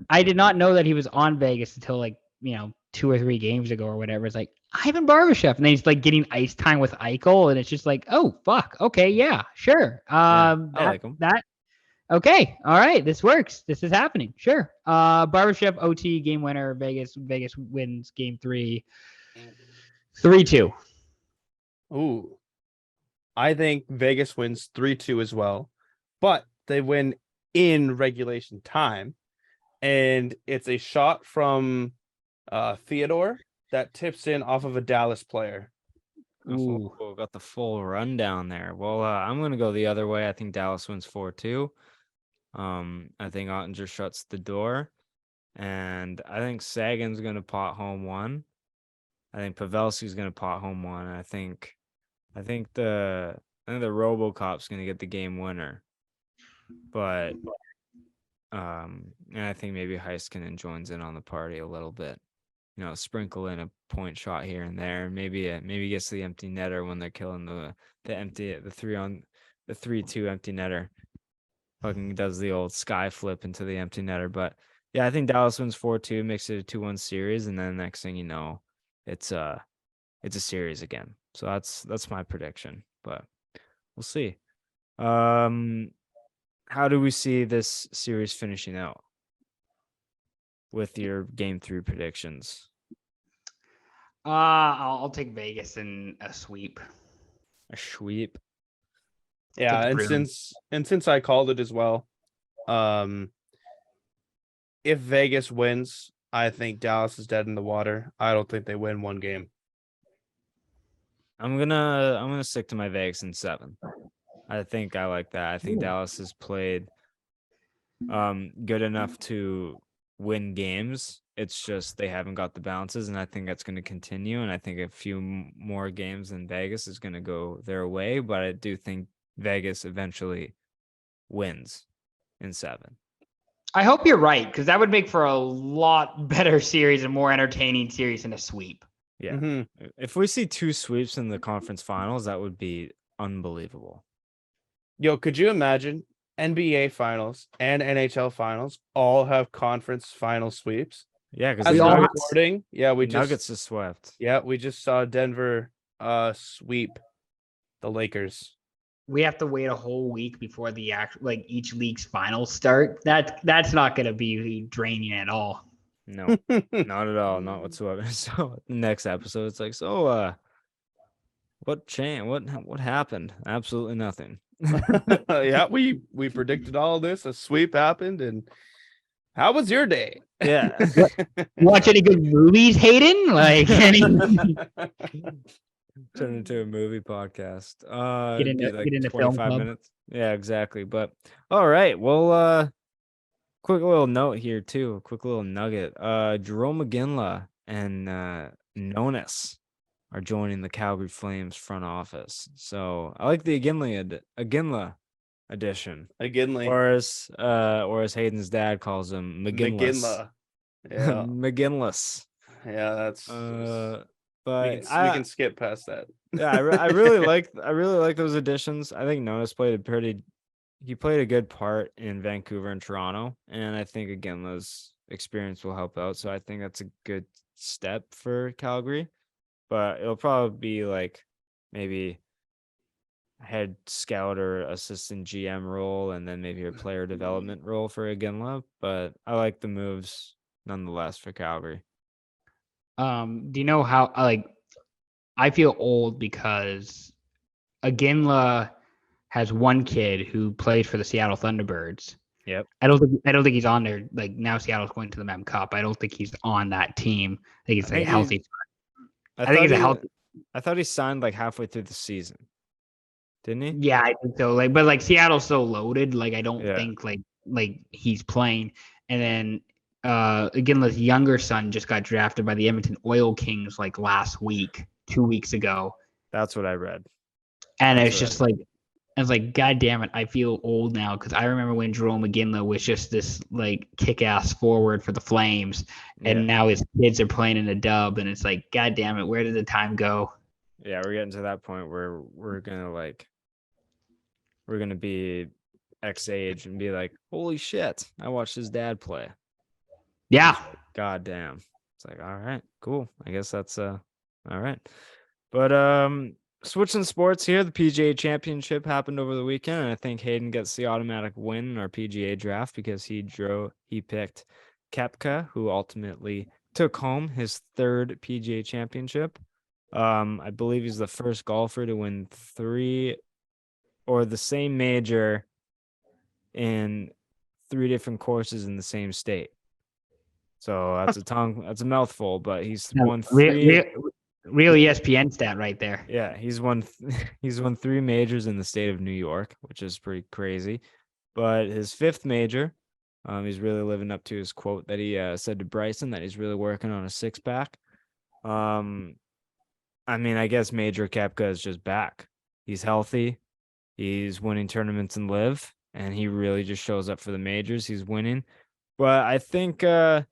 Speaker 4: I did not know that he was on Vegas until like 2 or 3 games ago or whatever. It's like Ivan Barbashev, and then he's like getting ice time with Eichel, and it's just like, oh fuck, okay, yeah, sure.
Speaker 2: I like him.
Speaker 4: Okay, all right, this works. This is happening. Sure. Barbashev OT game winner. Vegas wins Game 3, 3-2.
Speaker 3: Ooh, I think Vegas wins 3-2 as well, but they win in regulation time, and it's a shot from Theodore that tips in off of a Dallas player.
Speaker 2: Ooh, got the full rundown there. Well, I'm gonna go the other way. I think Dallas wins 4-2. I think Ottinger shuts the door, and I think Sagan's gonna pot home one. I think Pavelski's gonna pot home one. I think the RoboCop's gonna get the game winner, but and I think maybe Heiskanen joins in on the party a little bit. Sprinkle in a point shot here and there. Maybe gets to the empty netter when they're killing the 3-2 empty netter. Fucking does the old sky flip into the empty netter. But yeah, I think Dallas wins 4-2, makes it a 2-1 series, and then next thing you know, it's a series again. So that's my prediction. But we'll see. How do we see this series finishing out with your Game 3 predictions?
Speaker 4: I'll take Vegas in a sweep.
Speaker 2: A sweep.
Speaker 3: Yeah, and since I called it as well, if Vegas wins, I think Dallas is dead in the water. I don't think they win one game.
Speaker 2: I'm gonna stick to my Vegas in 7. I think I like that. I think Dallas has played good enough to win games. It's just they haven't got the bounces, and I think that's going to continue. And I think a few more games than Vegas is going to go their way, but I do think Vegas eventually wins in 7.
Speaker 4: I hope you're right, because that would make for a lot better series and more entertaining series than a sweep.
Speaker 2: Yeah. Mm-hmm. If we see 2 sweeps in the conference finals, that would be unbelievable.
Speaker 3: Yo, could you imagine NBA finals and NHL finals all have conference final sweeps?
Speaker 2: Yeah, because Nuggets is swept.
Speaker 3: Yeah, we just saw Denver sweep the Lakers.
Speaker 4: We have to wait a whole week before the each league's finals start. That's not going to be draining at all.
Speaker 2: No, not at all, not whatsoever. So next episode, it's like, what changed? What happened? Absolutely nothing.
Speaker 3: Yeah, we predicted all this. A sweep happened, and how was your day?
Speaker 2: Yeah.
Speaker 4: Watch any good movies, Hayden? Like any
Speaker 2: turn into a movie podcast.
Speaker 4: Get into
Speaker 2: 25
Speaker 4: film club.
Speaker 2: minutes. Yeah, exactly. But all right. Well, quick little note here too. A quick little nugget. Jerome McGinley and Nonis are joining the Calgary Flames front office. So I like the Iginla edition. Or as Hayden's dad calls him, McGinless.
Speaker 3: Yeah.
Speaker 2: McGinless.
Speaker 3: Yeah, that's
Speaker 2: but
Speaker 3: we can skip past that.
Speaker 2: Yeah, I really like those additions. I think Nonis played a good part in Vancouver and Toronto, and I think Iginla's experience will help out. So I think that's a good step for Calgary. But it'll probably be like maybe head scout or assistant GM role, and then maybe a player development role for Iginla. But I like the moves nonetheless for Calgary.
Speaker 4: Do you know how I feel old because Iginla has one kid who plays for the Seattle Thunderbirds.
Speaker 2: Yep.
Speaker 4: I don't think he's on there. Like now Seattle's going to the Mem Cup. I don't think he's on that team. I think he's healthy.
Speaker 2: I think he's a healthy. I thought he signed like halfway through the season. didn't he?
Speaker 4: Yeah, I think so. Like, but like Seattle's so loaded. Like, I don't
Speaker 2: Yeah.
Speaker 4: think like he's playing. And then again, his younger son just got drafted by the Edmonton Oil Kings like last week, 2 weeks ago.
Speaker 2: That's what I read.
Speaker 4: And
Speaker 2: That's
Speaker 4: it's
Speaker 2: what I
Speaker 4: just like, I was like, God damn it, I feel old now because I remember when Jerome McGinley was just this like kick-ass forward for the Flames, and now his kids are playing in a dub, and it's like, God damn it, where did the time go?
Speaker 2: Yeah, we're getting to that point where we're gonna be X age and be like, holy shit, I watched his dad play.
Speaker 4: Yeah.
Speaker 2: God damn. It's like, all right, cool. I guess that's all right. But switching sports here, the PGA Championship happened over the weekend, and I think Hayden gets the automatic win in our PGA draft because he picked Koepka, who ultimately took home his third PGA Championship. I believe he's the first golfer to win 3 or the same major in 3 different courses in the same state. So that's a mouthful, but he's won 3.
Speaker 4: Real ESPN stat right there.
Speaker 2: Yeah, he's won 3 majors in the state of New York, which is pretty crazy. But his 5th major, he's really living up to his quote that he said to Bryson that he's really working on a 6-pack. I mean, I guess Major Koepka is just back. He's healthy. He's winning tournaments and live, and he really just shows up for the majors. He's winning. But I think there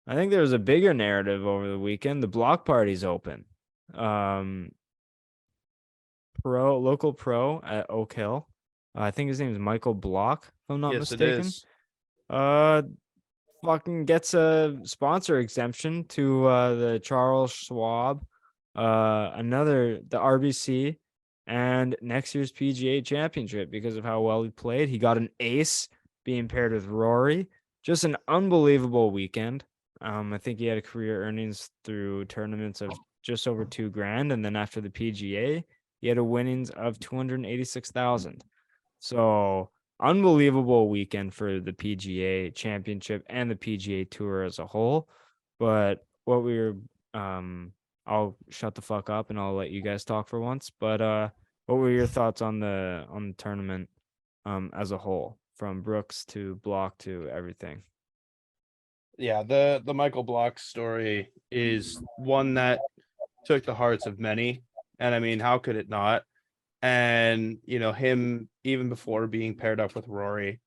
Speaker 2: was a bigger narrative over the weekend. The block party's open. Local pro at Oak Hill. I think his name is Michael Block, if I'm not mistaken.
Speaker 3: It is.
Speaker 2: Fucking gets a sponsor exemption to the Charles Schwab, the RBC, and next year's PGA Championship because of how well he played. He got an ace being paired with Rory. Just an unbelievable weekend. I think he had a career earnings through tournaments of just over $2,000, and then after the PGA, he had a winnings of $286,000. So unbelievable weekend for the PGA Championship and the PGA Tour as a whole. But I'll shut the fuck up and I'll let you guys talk for once. But what were your thoughts on the tournament as a whole, from Brooks to Block to everything?
Speaker 3: Yeah, the Michael Block story is one that took the hearts of many, and I mean, how could it not? And him, even before being paired up with Rory,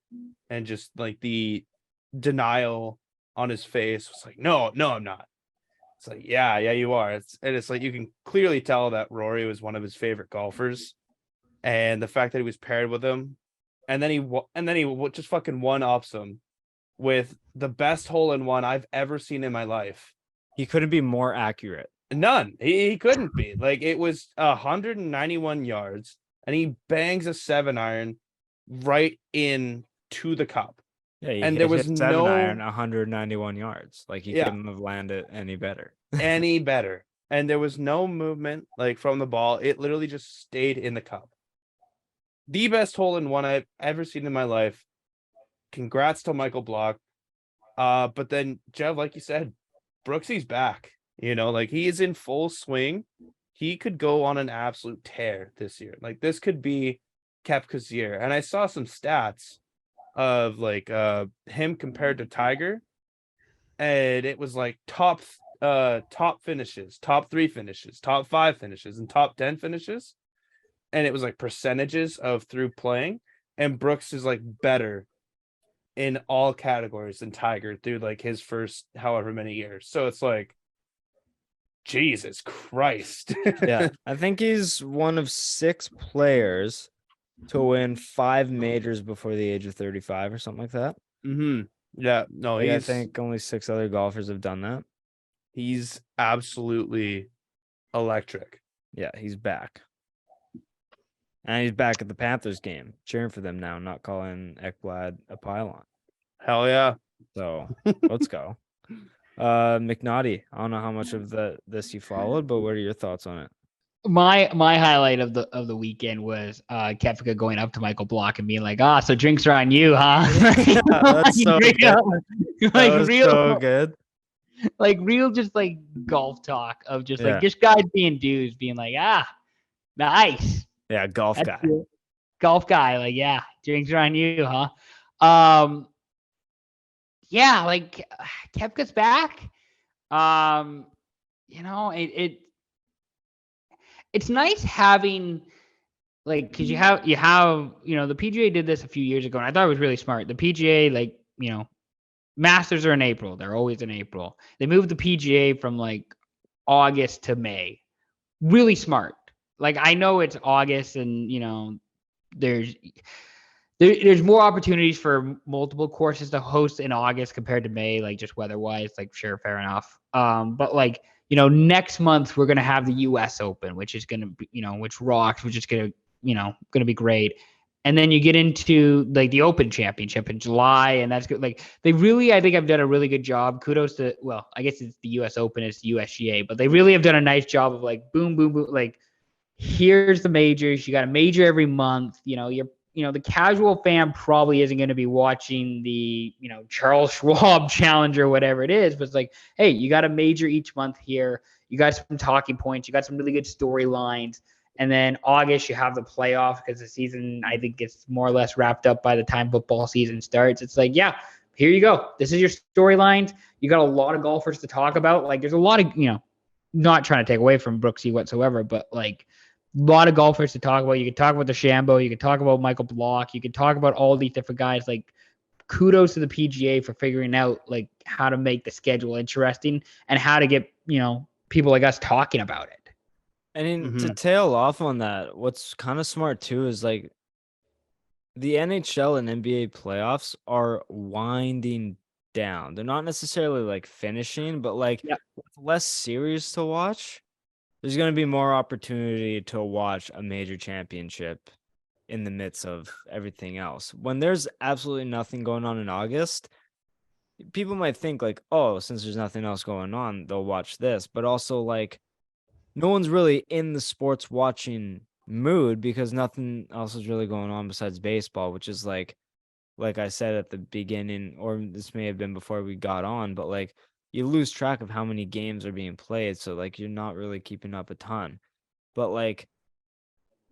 Speaker 3: and just like the denial on his face was like, no, I'm not. It's like, yeah, you are. It's like you can clearly tell that Rory was one of his favorite golfers, and the fact that he was paired with him, and then he just fucking one-ups him with the best hole-in-one I've ever seen in my life.
Speaker 2: He couldn't be more accurate.
Speaker 3: None. He couldn't be. Like, it was 191 yards, and he bangs a 7-iron right in to the cup.
Speaker 2: Yeah,
Speaker 3: and there was
Speaker 2: 7-iron 191 yards. Like, he couldn't have landed any better.
Speaker 3: And there was no movement like from the ball. It literally just stayed in the cup. The best hole-in-one I've ever seen in my life. Congrats to Michael Block. But then, Jeff, like you said, Brooksy's back. Like, he is in full swing. He could go on an absolute tear this year. Like, this could be Koepka's year. And I saw some stats of like him compared to Tiger, and it was like top finishes, top 3 finishes, top 5 finishes, and top 10 finishes. And it was like percentages of through playing. And Brooks is like better in all categories than Tiger through like his first however many years. So it's like, Jesus Christ.
Speaker 2: Yeah, I think he's one of 6 players to win 5 majors before the age of 35 or something like that.
Speaker 3: Yeah, no,
Speaker 2: I think only 6 other golfers have done that.
Speaker 3: He's absolutely electric.
Speaker 2: Yeah, he's back. And he's back at the Panthers game, cheering for them now, not calling Ekblad a pylon.
Speaker 3: Hell yeah.
Speaker 2: So let's go. McNaughty, I don't know how much of this you followed, but what are your thoughts on it?
Speaker 4: My highlight of the weekend was Koepka going up to Michael Block and being like, so drinks are on you, huh?
Speaker 2: That's so good. Like, real, so good.
Speaker 4: Like, real just like golf talk of just like just guys being dudes being like, nice.
Speaker 2: Yeah, golf
Speaker 4: That's
Speaker 2: guy.
Speaker 4: cool. Golf guy, like, yeah, drinks are on you, huh? Yeah, like Kepka's back. You know, it's nice having like because you know the PGA did this a few years ago, and I thought it was really smart. The PGA, like, you know, Masters are in April. They're always in April. They moved the PGA from like August to May. Really smart. Like, I know it's August, and you know there's there's more opportunities for multiple courses to host in August compared to May, like just weather wise. Like, sure, fair enough. But like, you know, next month we're gonna have the U.S. Open, which is gonna be, you know, which rocks, which is gonna be great. And then you get into like the Open Championship in July, and that's good. Like, they really, I think, have done a really good job. Kudos to, well, I guess it's the U.S. Open, it's the USGA, but they really have done a nice job of like boom, boom, boom, like here's the majors. You got a major every month. The casual fan probably isn't going to be watching the, Charles Schwab Challenge or whatever it is, but it's like, hey, you got a major each month here. You got some talking points. You got some really good storylines. And then August, you have the playoff because the season, I think, gets more or less wrapped up by the time football season starts. It's like, yeah, here you go. This is your storylines. You got a lot of golfers to talk about. Like, there's a lot of, not trying to take away from Brooksy whatsoever, but like, a lot of golfers to talk about. You can talk about the Shambo. You can talk about Michael Block. You can talk about all these different guys. Like, kudos to the PGA for figuring out like how to make the schedule interesting and how to get, people like us talking about it.
Speaker 2: And to tail off on that, what's kind of smart too is like the NHL and NBA playoffs are winding down. They're not necessarily like finishing, but like with less series to watch, there's going to be more opportunity to watch a major championship in the midst of everything else. When there's absolutely nothing going on in August, people might think like, oh, since there's nothing else going on, they'll watch this. But also like, no one's really in the sports watching mood because nothing else is really going on besides baseball, which is like I said at the beginning, or this may have been before we got on, but like you lose track of how many games are being played. So like you're not really keeping up a ton. But like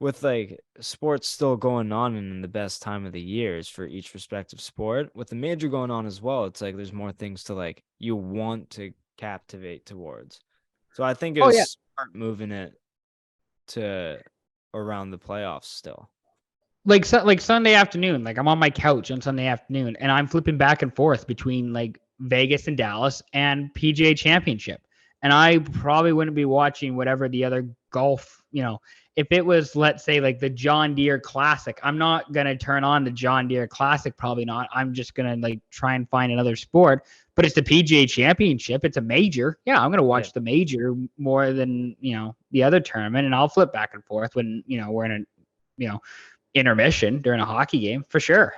Speaker 2: with like sports still going on and in the best time of the years for each respective sport, with the major going on as well, it's like there's more things to like you want to captivate towards. So I think it was smart moving it to around the playoffs still.
Speaker 4: Like Sunday afternoon, like I'm on my couch on Sunday afternoon and I'm flipping back and forth between like Vegas and Dallas and PGA Championship. And I probably wouldn't be watching whatever the other golf, if it was, let's say, like the John Deere Classic, I'm not going to turn on the John Deere Classic. Probably not. I'm just going to like try and find another sport, but it's the PGA Championship. It's a major. Yeah. I'm going to watch the major more than, the other tournament. And I'll flip back and forth when, we're in a, intermission during a hockey game for sure.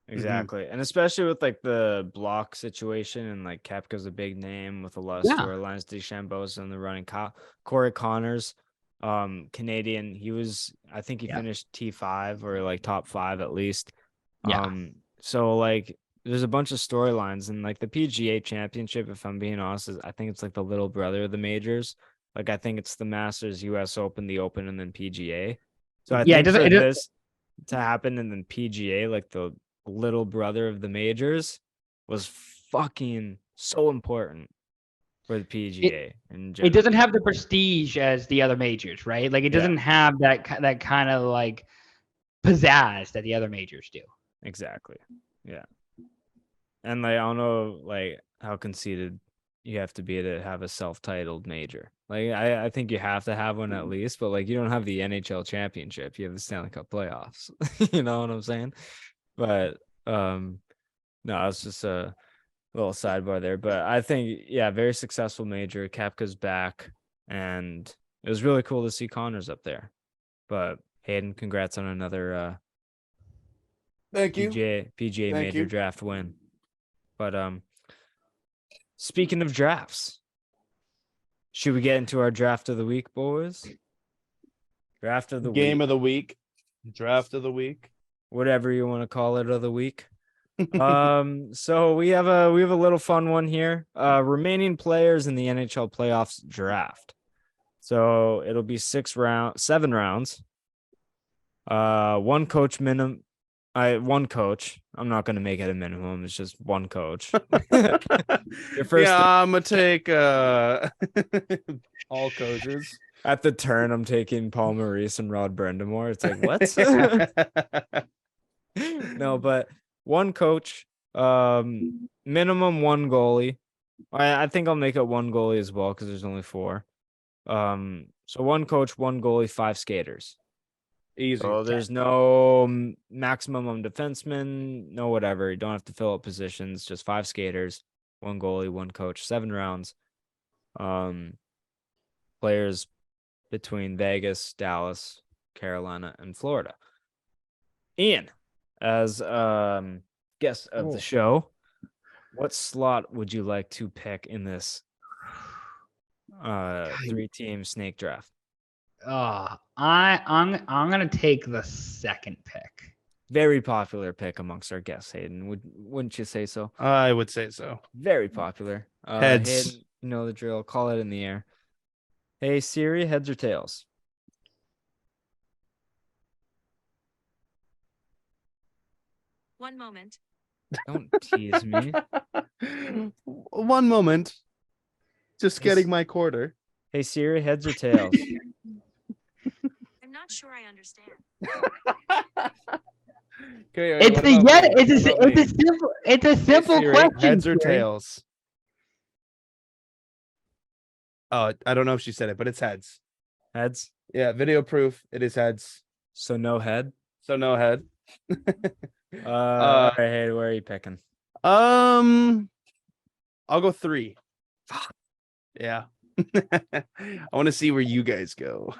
Speaker 2: Exactly. And especially with like the block situation and like Koepka's a big name with a lot of storylines. DeChambeau's in the running. Corey Connors, Canadian. I think he finished T5 or like top 5 at least. So like there's a bunch of storylines, and like the PGA Championship, if I'm being honest, I think it's like the little brother of the majors. Like I think it's the Masters, US Open, the Open, and then PGA. So I think for this to happen and then PGA, like the little brother of the majors, was fucking so important for the PGA.
Speaker 4: It doesn't have the prestige as the other majors, right? Like it doesn't have that kind of like pizzazz that the other majors do.
Speaker 2: Exactly. Yeah. And like I don't know like how conceited you have to be to have a self-titled major. Like I think you have to have one at least, but like you don't have the NHL championship. You have the Stanley Cup playoffs. You know what I'm saying? But no, it's just a little sidebar there. But I think, very successful major. Koepka's back, and it was really cool to see Connors up there. But Hayden, congrats on another
Speaker 3: Thank you.
Speaker 2: PGA major draft win. But speaking of drafts, should we get into our draft of the week, boys? Draft of the
Speaker 3: game
Speaker 2: week.
Speaker 3: of the week. Draft of the week.
Speaker 2: Whatever you want to call it, of the week. So we have a little fun one here. Remaining players in the NHL playoffs draft. So it'll be 7 rounds. One coach minimum. One coach. I'm not gonna make it a minimum. It's just one coach. Your first
Speaker 3: Yeah, I'm gonna take all coaches.
Speaker 2: at the turn, I'm taking Paul Maurice and Rod Brendamore. It's like what? No, but one coach. Minimum one goalie. I think I'll make it one goalie as well because there's only 4. So one coach, one goalie, 5 skaters.
Speaker 3: Easy.
Speaker 2: So there's no maximum on defenseman, no whatever. You don't have to fill up positions. Just 5 skaters, one goalie, one coach, 7 rounds. Players between Vegas, Dallas, Carolina, and Florida. Ian, as guest of the show, what slot would you like to pick in this 3-team snake draft?
Speaker 4: I'm gonna take the second pick.
Speaker 2: Very popular pick amongst our guests, Hayden. Wouldn't you say so?
Speaker 3: I would say so.
Speaker 2: Very popular.
Speaker 3: Heads.
Speaker 2: Hayden, you know the drill. Call it in the air. Hey Siri, heads or tails?
Speaker 5: One moment.
Speaker 2: Don't tease me.
Speaker 3: One moment. Just getting my quarter.
Speaker 2: Hey Siri, heads or tails?
Speaker 5: I'm not sure I understand.
Speaker 3: Okay,
Speaker 4: It's a yes. It's a simple question.
Speaker 3: Heads or
Speaker 4: Siri.
Speaker 3: tails? Oh, I don't know if she said it, but it's heads.
Speaker 2: Heads.
Speaker 3: Yeah, video proof. It is heads.
Speaker 2: So no head.
Speaker 3: So no head.
Speaker 2: All right, hey, where are you picking?
Speaker 3: I'll go 3. Yeah. I want to see where you guys go.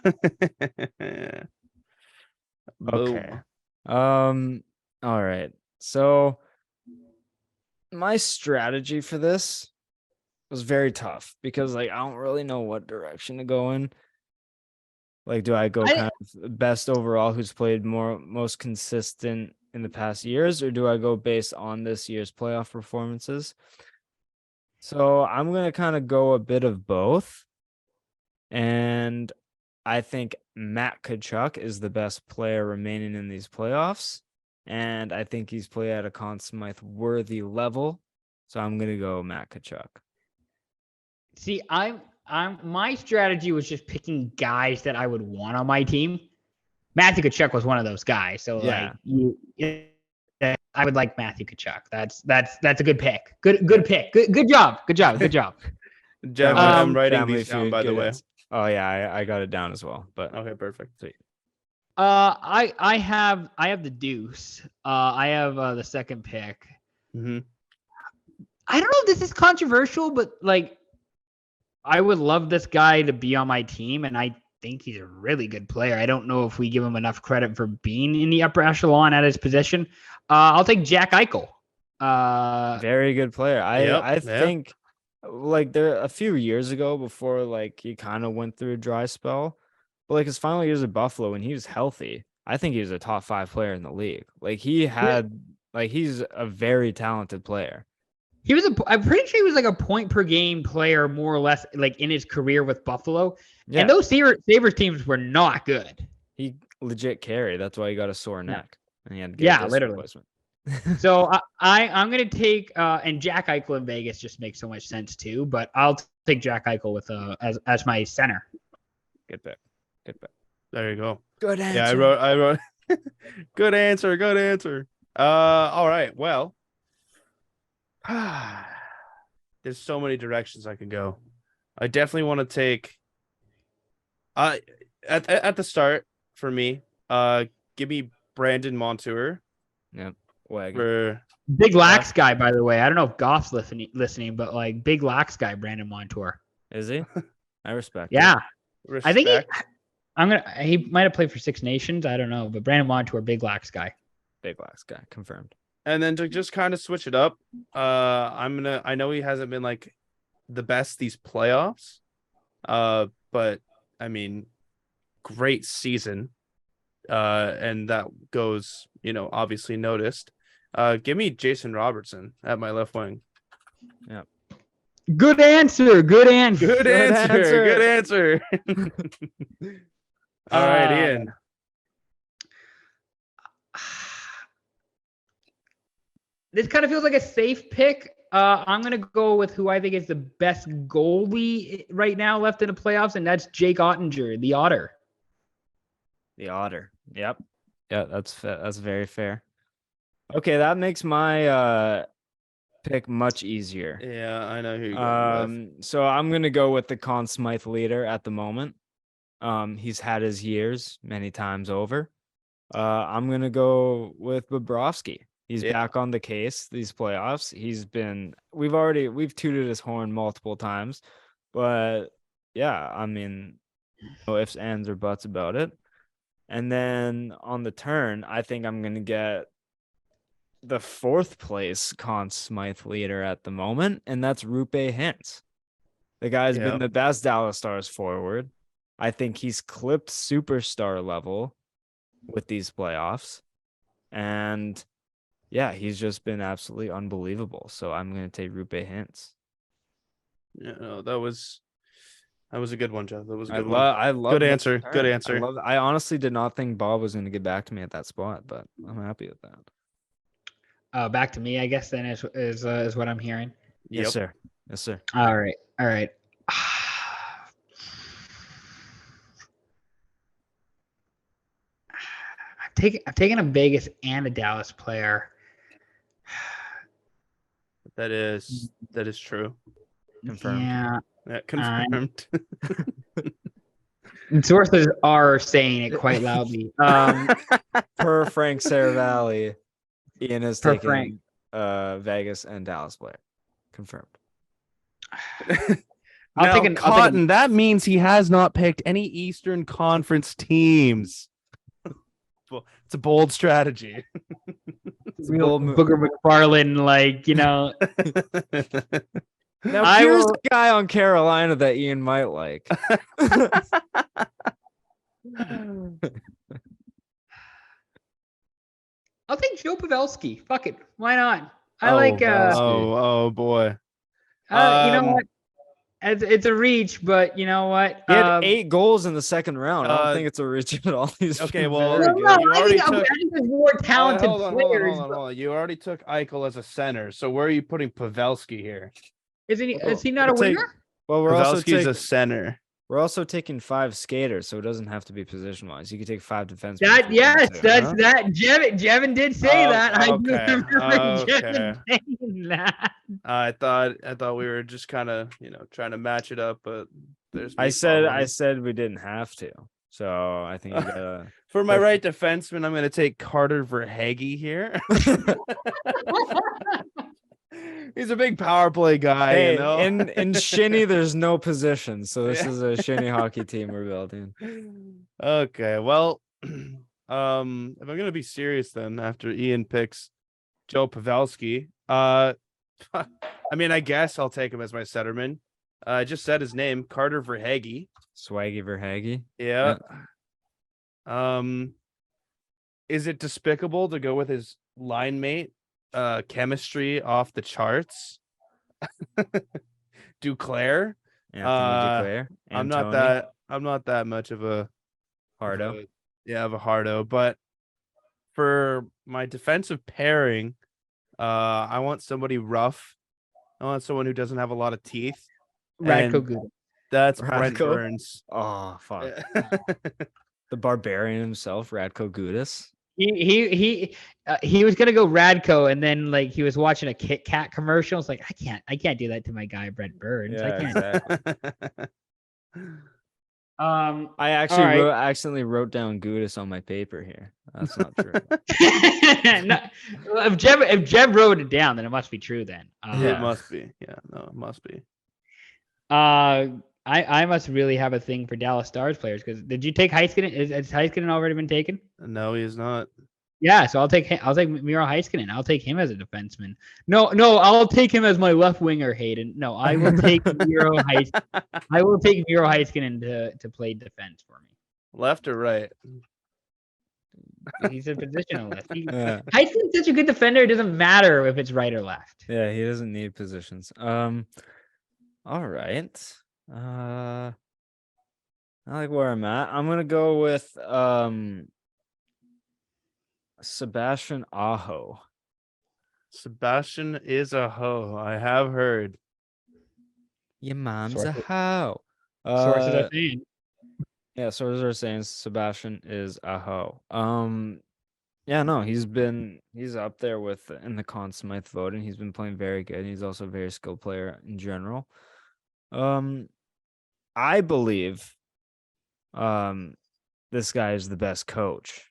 Speaker 2: Okay. All right. So my strategy for this was very tough because like I don't really know what direction to go in. Like, do I go kind of best overall who's played most consistent in the past years, or do I go based on this year's playoff performances? So I'm gonna kind of go a bit of both. And I think Matt Tkachuk is the best player remaining in these playoffs. And I think he's played at a Conn Smythe worthy level. So I'm gonna go Matt Tkachuk.
Speaker 4: See, my strategy was just picking guys that I would want on my team. Matthew Tkachuk was one of those guys. So
Speaker 2: Yeah.
Speaker 4: I would like Matthew Tkachuk. That's a good pick. Good pick. Good job.
Speaker 3: Jeff, I'm writing
Speaker 2: Family
Speaker 3: these down,
Speaker 2: Feud,
Speaker 3: by the
Speaker 2: good
Speaker 3: way.
Speaker 2: answer. Oh yeah, I got it down as well. But
Speaker 3: Okay, perfect.
Speaker 2: sweet.
Speaker 4: I have the deuce. I have the second pick.
Speaker 3: Mm-hmm.
Speaker 4: I don't know if this is controversial, but like, I would love this guy to be on my team, and I think he's a really good player. I don't know if we give him enough credit for being in the upper echelon at his position. I'll take Jack Eichel.
Speaker 2: Very good player.
Speaker 3: Yep,
Speaker 2: I
Speaker 3: yeah.
Speaker 2: think like there a few years ago before like he kind of went through a dry spell, but like his final years at Buffalo when he was healthy, I think he was a top 5 player in the league. Like he's a very talented player.
Speaker 4: I'm pretty sure he was like a point per game player, more or less, like in his career with Buffalo.
Speaker 2: Yeah.
Speaker 4: And those Sabres teams were not good.
Speaker 2: He legit carried. That's why he got a sore neck. And he had to get a disc
Speaker 4: literally.
Speaker 2: replacement.
Speaker 4: So I'm gonna take and Jack Eichel in Vegas just makes so much sense too. But I'll take Jack Eichel with as my center.
Speaker 2: Good pick.
Speaker 3: There you go.
Speaker 2: Good answer.
Speaker 3: Yeah, I wrote. Good answer. All right. Well, there's so many directions I can go. I definitely want to take. At the start for me, give me Brandon Montour.
Speaker 2: Yep. Wagon.
Speaker 3: For
Speaker 4: Big Lax guy, by the way. I don't know if Goff's listening, but like big Lax guy, Brandon Montour.
Speaker 2: Is he? I respect.
Speaker 4: Yeah,
Speaker 3: respect.
Speaker 4: I think he might have played for Six Nations. I don't know, but Brandon Montour, big Lax guy.
Speaker 2: Big Lax guy, confirmed.
Speaker 3: And then to just kind of switch it up, I know he hasn't been like the best these playoffs, but I mean, great season, and that goes, obviously noticed. Give me Jason Robertson at my left wing.
Speaker 2: Yeah.
Speaker 4: Good answer.
Speaker 3: Good answer. All right, Ian.
Speaker 4: This kind of feels like a safe pick. I'm gonna go with who I think is the best goalie right now left in the playoffs, and that's Jake Ottinger, the Otter.
Speaker 2: The Otter. Yep. Yeah, that's very fair. Okay, that makes my pick much easier.
Speaker 3: Yeah, I know who you're going with.
Speaker 2: So I'm gonna go with the Conn Smythe leader at the moment. He's had his years many times over. I'm gonna go with Bobrovsky. He's back on the case these playoffs. We've tooted his horn multiple times, but yeah, I mean, no ifs, ands, or buts about it. And then on the turn, I think I'm gonna get the 4th place Conn Smythe leader at the moment, and that's Rupe Hintz. The guy's been the best Dallas Stars forward. I think he's clipped superstar level with these playoffs. And yeah, he's just been absolutely unbelievable. So I'm going to take Rupe Hintz.
Speaker 3: Yeah, no, that was a good one, Jeff. That was a good
Speaker 2: one. I love
Speaker 3: good answer. Good answer.
Speaker 2: I honestly did not think Bob was going to get back to me at that spot, but I'm happy with that.
Speaker 4: Back to me, I guess. Then is what I'm hearing.
Speaker 2: Yes, sir. Yes, sir.
Speaker 4: All right. I'm taking a Vegas and a Dallas player.
Speaker 3: That is true.
Speaker 2: Confirmed.
Speaker 4: Yeah,
Speaker 3: confirmed.
Speaker 4: Sources are saying it quite loudly.
Speaker 2: Per Frank Saravalli, Ian has
Speaker 4: Per
Speaker 2: taken
Speaker 4: Frank.
Speaker 2: Vegas and Dallas player. Confirmed.
Speaker 3: I'll take Cotton. That means he has not picked any Eastern Conference teams. It's a bold strategy.
Speaker 4: Real Booger McFarlane, like, you know.
Speaker 2: Now here's a guy on Carolina that Ian might like.
Speaker 4: I'll take Joe Pavelski. Fuck it. Why not?
Speaker 3: Oh boy.
Speaker 4: You know what? It's a reach, but you know what?
Speaker 2: He had 8 goals in the second round. I don't think it's a reach at all.
Speaker 3: Okay, well,
Speaker 4: I think there's more talented players.
Speaker 3: Hold on. You already took Eichel as a center, so where are you putting Pavelski here?
Speaker 4: Is he not a winger?
Speaker 2: Well,
Speaker 3: Pavelski's a center.
Speaker 2: We're also taking 5 skaters, so it doesn't have to be position wise. You could take 5 defensemen.
Speaker 4: That Jevin did say that. I do remember Jevin saying that.
Speaker 3: I thought we were just kind of trying to match it up, but
Speaker 2: I said we didn't have to. So I think you gotta...
Speaker 3: For my right defenseman, I'm gonna take Carter Verhaeghe here. He's a big power play guy.
Speaker 2: Hey, in Shinny, there's no position, so this is a Shinny hockey team we're building.
Speaker 3: Okay, well, if I'm gonna be serious, then after Ian picks Joe Pavelski, I mean, I guess I'll take him as my centerman. I just said his name, Carter Verhaeghe.
Speaker 2: Swaggy Verhaeghe.
Speaker 3: Yeah. Is it despicable to go with his line mate? Chemistry off the charts. Duclair.
Speaker 2: Duclair.
Speaker 3: I'm not that much of a
Speaker 2: hardo.
Speaker 3: Of a hardo, but for my defensive pairing, I want somebody rough. I want someone who doesn't have a lot of teeth.
Speaker 4: Radko Gudas.
Speaker 3: That's Brent Burns.
Speaker 2: Oh fuck. The barbarian himself, Radko Gudas.
Speaker 4: He was gonna go Radko, and then like he was watching a Kit Kat commercial. It's like I can't do that to my guy Brent Burns.
Speaker 2: Yeah,
Speaker 4: I can't.
Speaker 2: exactly.
Speaker 4: I
Speaker 2: actually accidentally wrote down Gudas on my paper here. That's not true.
Speaker 4: No, if Jeb wrote it down, then it must be true. Then
Speaker 3: it must be. Yeah, no, it must be.
Speaker 4: I must really have a thing for Dallas Stars players, because did you take Heiskanen? Has Heiskanen already been taken?
Speaker 3: No, he is not.
Speaker 4: Yeah, so I'll take Miro Heiskanen. I'll take him as a defenseman. No, I'll take him as my left winger, Hayden. No, I will take Miro Heiskanen. I will take Miro Heiskanen to play defense for me.
Speaker 3: Left or right?
Speaker 4: He's a positional left. Heiskanen's such a good defender, it doesn't matter if it's right or left.
Speaker 2: Yeah, he doesn't need positions. All right. I like where I'm at. I'm gonna go with Sebastian Aho.
Speaker 3: Sebastian is a hoe. I have heard.
Speaker 2: Your mom's a
Speaker 4: Sources-
Speaker 2: hoe.
Speaker 4: Sources are saying.
Speaker 2: Yeah, sources are saying Sebastian is a hoe. Yeah, no, he's up there with in the Conn Smythe voting. He's been playing very good. He's also a very skilled player in general. I believe this guy is the best coach.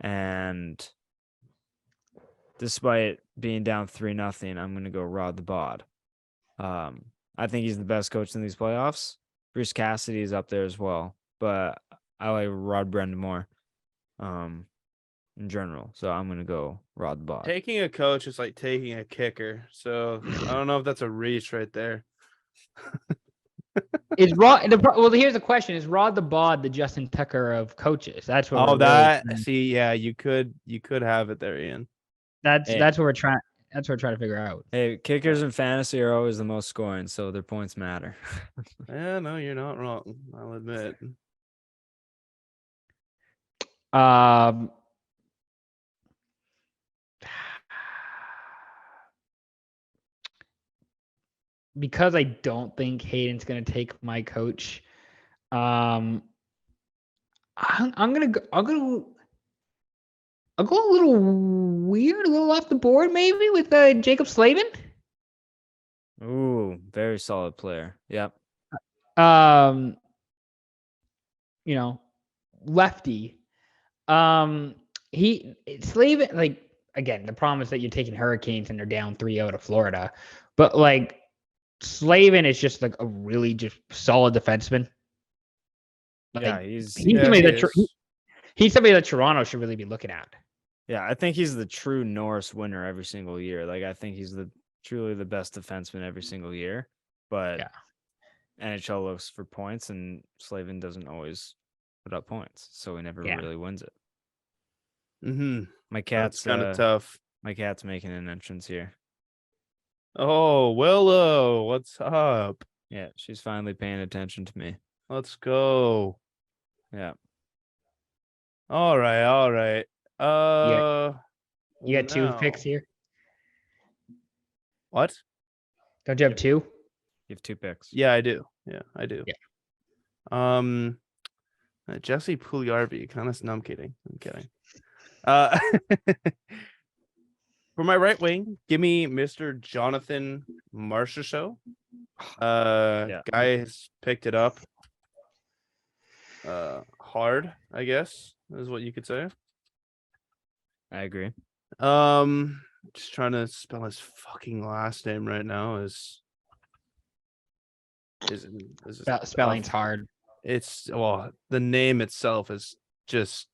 Speaker 2: And despite being down 3-0, I'm gonna go Rod the Bod. I think he's the best coach in these playoffs. Bruce Cassidy is up there as well, but I like Rod Brendan more. In general. So I'm gonna go Rod the Bod.
Speaker 3: Taking a coach is like taking a kicker. So I don't know if that's a reach right there.
Speaker 4: Is Rod well? Here's the question: is Rod the Bod the Justin Tucker of coaches? That's what.
Speaker 3: Oh,
Speaker 4: we're
Speaker 3: that
Speaker 4: really,
Speaker 3: see, yeah, you could have it there, Ian.
Speaker 4: that's
Speaker 2: Hey.
Speaker 4: that's what we're trying. That's what we're trying to figure out.
Speaker 2: Hey, kickers in fantasy are always the most scoring, so their points matter.
Speaker 3: Yeah, no, you're not wrong. I'll admit.
Speaker 4: Because I don't think Hayden's gonna take my coach. I'm gonna go. I'll go a little weird, a little off the board, maybe with Jacob Slavin.
Speaker 2: Ooh, very solid player. Yep.
Speaker 4: You know, lefty. Slavin, like, again, the problem is that you're taking Hurricanes and they're down 3-0 to Florida, but like Slavin is just like a really just solid defenseman. Like,
Speaker 2: Yeah, he's
Speaker 4: somebody he's somebody that Toronto should really be looking at.
Speaker 2: yeah, I think he's the true Norris winner every single year. Like I think he's truly the best defenseman every single year. But
Speaker 4: Yeah.
Speaker 2: NHL looks for points and Slavin doesn't always put up points. So he never really wins it.
Speaker 3: Mm-hmm.
Speaker 2: My cat's
Speaker 3: kind of tough.
Speaker 2: My cat's making an entrance here.
Speaker 3: Oh, Willow, what's up?
Speaker 2: Yeah, she's finally paying attention to me.
Speaker 3: Let's go.
Speaker 2: Yeah.
Speaker 3: All right.
Speaker 4: You got two picks here.
Speaker 3: What?
Speaker 4: Don't you have two?
Speaker 2: You have two picks.
Speaker 3: Yeah, I do. Yeah, I do.
Speaker 4: Yeah.
Speaker 3: Jesse Puljujarvi, kind of. No, I'm kidding. For my right wing, give me Mr. Jonathan Marchessault. Guy has picked it up. Hard, I guess, is what you could say.
Speaker 2: I agree.
Speaker 3: Just trying to spell his fucking last name right now. Is
Speaker 4: Spelling's hard.
Speaker 3: It's the name itself is just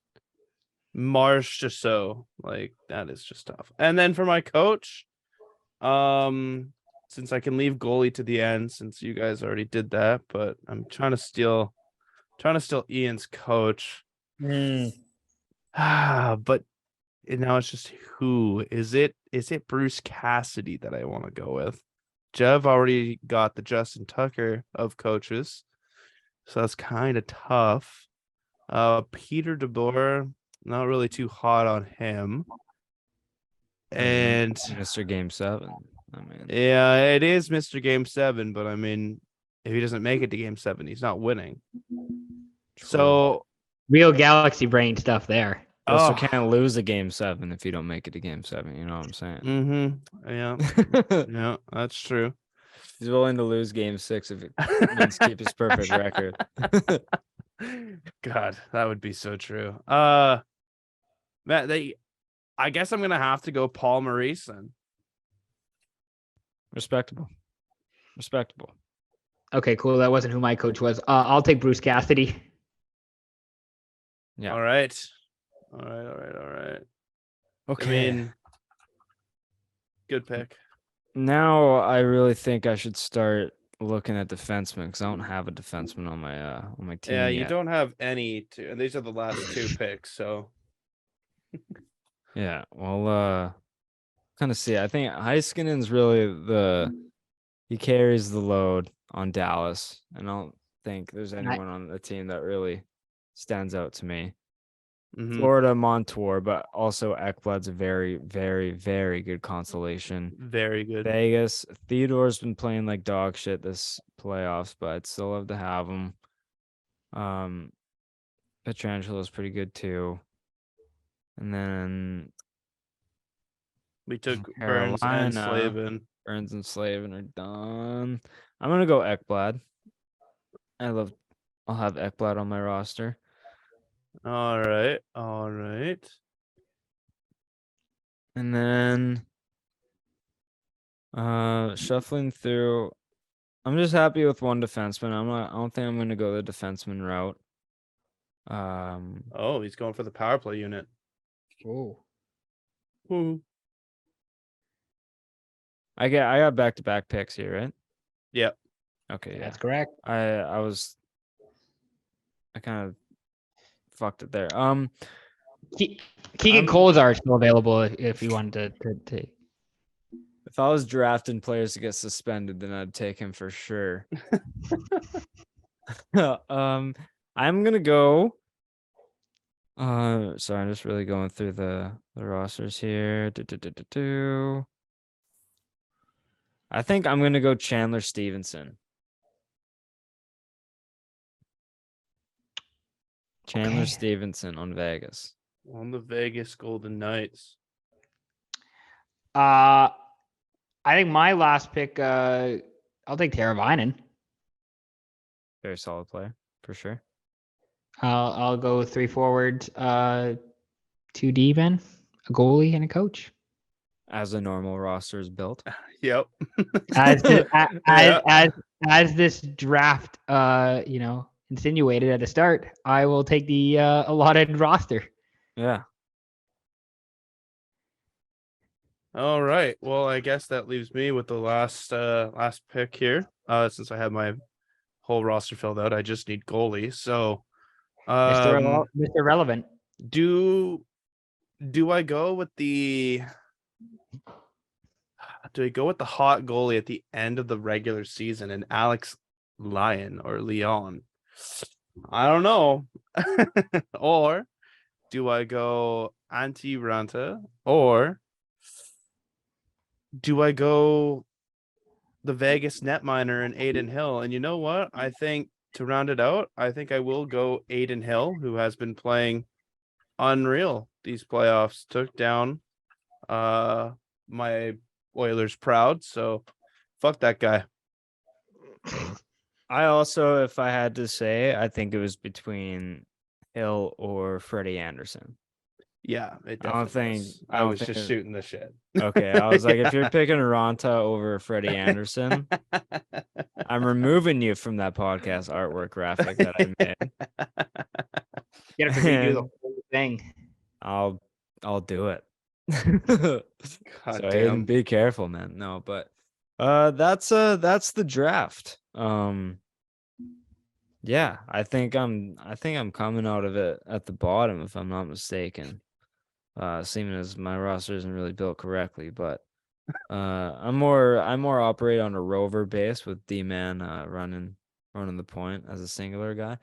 Speaker 3: Marchessault. Like that is just tough. And then for my coach, since I can leave goalie to the end, since you guys already did that, but I'm trying to steal Ian's coach. But now it's just who is it? Is it Bruce Cassidy that I want to go with? Jev already got the Justin Tucker of coaches, so that's kind of tough. Peter DeBoer, not really too hot on him. And
Speaker 2: Mr. Game 7. I mean,
Speaker 3: yeah, it is Mr. Game 7, but I mean, if he doesn't make it to Game 7, he's not winning. So
Speaker 4: real galaxy brain stuff there.
Speaker 2: You also can't lose a Game 7 if you don't make it to Game 7. You know what I'm saying?
Speaker 3: Mm-hmm. Yeah. Yeah, that's true.
Speaker 2: He's willing to lose Game 6 if it means keep his perfect record.
Speaker 3: God, that would be so true. I guess I'm gonna have to go Paul Maurice then.
Speaker 2: Respectable.
Speaker 4: Okay, cool. That wasn't who my coach was. I'll take Bruce Cassidy.
Speaker 2: Yeah.
Speaker 3: All right.
Speaker 2: Okay.
Speaker 3: I mean, good pick.
Speaker 2: Now I really think I should start looking at defensemen because I don't have a defenseman on my team.
Speaker 3: Yeah,
Speaker 2: yet.
Speaker 3: you don't have any to, and these are the last two picks. So
Speaker 2: yeah, well, kind of see. I think Heiskanen's really he carries the load on Dallas, and I don't think there's anyone on the team that really stands out to me.
Speaker 3: Mhm.
Speaker 2: Florida, Montour, but also Ekblad's a very, very, very good consolation.
Speaker 3: Very good.
Speaker 2: Vegas, Theodore's been playing like dog shit this playoffs, but I'd still love to have him. Petrangelo's pretty good too. And then
Speaker 3: We took Burns and
Speaker 2: Carolina.
Speaker 3: Slavin.
Speaker 2: Burns and Slavin are done. I'm gonna go Ekblad. I'll have Ekblad on my roster.
Speaker 3: All right. All right.
Speaker 2: And then shuffling through. I'm just happy with one defenseman. I don't think I'm gonna go the defenseman route.
Speaker 3: Oh, he's going for the power play unit.
Speaker 4: Oh.
Speaker 3: Woo.
Speaker 2: I got back-to-back picks here, right?
Speaker 3: Yep.
Speaker 2: Okay, yeah.
Speaker 4: That's correct.
Speaker 2: I kind of fucked it there.
Speaker 4: Keegan Kolzar is still available if you wanted to.
Speaker 2: If I was drafting players to get suspended, then I'd take him for sure. I'm gonna go. Sorry, I'm just really going through the rosters here. I think I'm gonna go Chandler Stevenson. Chandler
Speaker 4: Okay.
Speaker 2: Stevenson on Vegas.
Speaker 3: On the Vegas Golden Knights.
Speaker 4: I think my last pick, I'll take Teravainen.
Speaker 2: Very solid player for sure.
Speaker 4: I'll go 3 forwards, 2 D-men, a goalie, and a coach.
Speaker 2: As a normal roster is built.
Speaker 3: Yep.
Speaker 4: As
Speaker 3: Yeah.
Speaker 4: as this draft, insinuated at the start, I will take the allotted roster.
Speaker 2: Yeah.
Speaker 3: All right. Well, I guess that leaves me with the last pick here. Since I have my whole roster filled out, I just need goalie. So,
Speaker 4: Mr. Relevant.
Speaker 3: do I go with the hot goalie at the end of the regular season and Alex Lyon or Leon? I don't know. Or do I go Antti Ranta, or do I go the Vegas netminer and Aiden Hill? And you know what? I think to round it out, I think I will go Aiden Hill, who has been playing unreal these playoffs. Took down my Oilers proud. So fuck that guy.
Speaker 2: I also, if I had to say, I think it was between Hill or Freddie Anderson.
Speaker 3: Yeah, it
Speaker 2: I don't
Speaker 3: definitely
Speaker 2: think-
Speaker 3: was.
Speaker 2: I
Speaker 3: I
Speaker 2: don't
Speaker 3: was
Speaker 2: think
Speaker 3: just
Speaker 2: it-
Speaker 3: shooting the shit.
Speaker 2: Okay, I was like, if you're
Speaker 3: Yeah.
Speaker 2: picking Ranta over Freddie Anderson, I'm removing you from that podcast artwork graphic that I made.
Speaker 4: You have to redo the whole thing.
Speaker 2: I'll do it.
Speaker 3: God
Speaker 2: So
Speaker 3: damn.
Speaker 2: Aiden, be careful, man. No, but that's the draft. Yeah, I think I'm coming out of it at the bottom if I'm not mistaken. Seeming as my roster isn't really built correctly, but I'm more operate on a rover base with D-man running the point as a singular guy.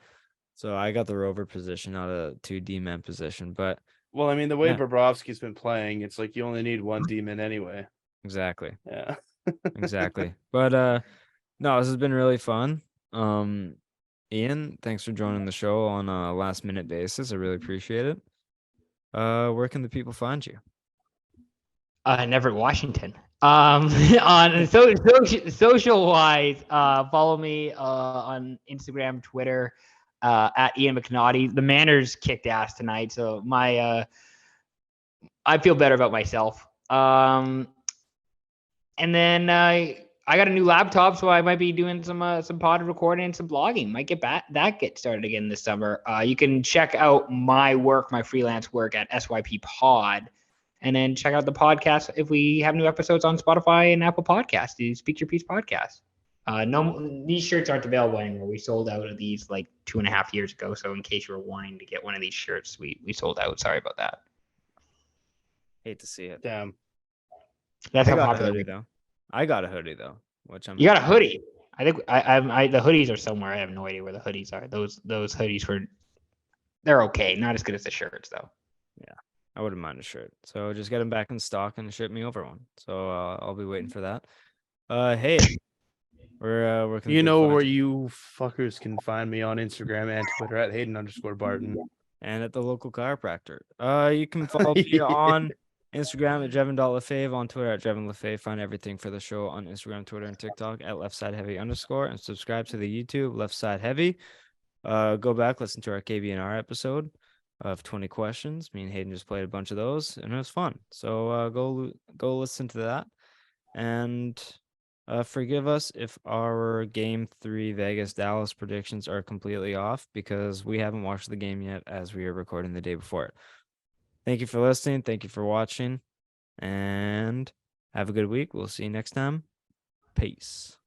Speaker 2: So I got the rover position, not a 2 D-man position, but
Speaker 3: Well, I mean, the way
Speaker 2: Yeah.
Speaker 3: Bobrovsky's been playing, it's like you only need one demon anyway.
Speaker 2: exactly.
Speaker 3: Yeah.
Speaker 2: Exactly. But no, this has been really fun. Ian, thanks for joining the show on a last minute basis. I really appreciate it. Where can the people find you?
Speaker 4: Never Washington. On social wise, follow me on Instagram, Twitter, at Ian McNaughty. The Manners kicked ass tonight, so I feel better about myself. And then I got a new laptop, so I might be doing some pod recording and some blogging. Might get started again this summer. You can check out my work, my freelance work at SYP Pod, and then check out the podcast if we have new episodes on Spotify and Apple Podcasts. The Speak Your Piece podcast. No, these shirts aren't available anymore. We sold out of these like 2.5 years ago. So in case you were wanting to get one of these shirts, we sold out. Sorry about that.
Speaker 2: Hate to see it.
Speaker 3: Damn.
Speaker 4: That's
Speaker 2: I
Speaker 4: how
Speaker 2: got a
Speaker 4: popular
Speaker 2: hoodie though. I got a hoodie though, which I'm.
Speaker 4: You got a hoodie. I think I the hoodies are somewhere. I have no idea where the hoodies are. Those hoodies were they're okay. Not as good as the shirts though.
Speaker 2: I wouldn't mind a shirt. So just get them back in stock and ship me over one. So I'll be waiting for that. Hey, where can
Speaker 3: You
Speaker 2: people
Speaker 3: know
Speaker 2: find
Speaker 3: where you fuckers can find me on Instagram and Twitter at Hayden_Barton.
Speaker 2: and at the local chiropractor. You can follow me on Instagram at Jevon.Lefave, on Twitter at JevonLefave. Find everything for the show on Instagram, Twitter, and TikTok at leftsideheavy_, and subscribe to the YouTube Left Side Heavy. Go back, listen to our KBNR episode of 20 questions. Me and Hayden just played a bunch of those, and it was fun. So go listen to that, and forgive us if our Game 3 Vegas Dallas predictions are completely off, because we haven't watched the game yet, as we are recording the day before it. Thank you for listening. Thank you for watching, and have a good week. We'll see you next time. Peace.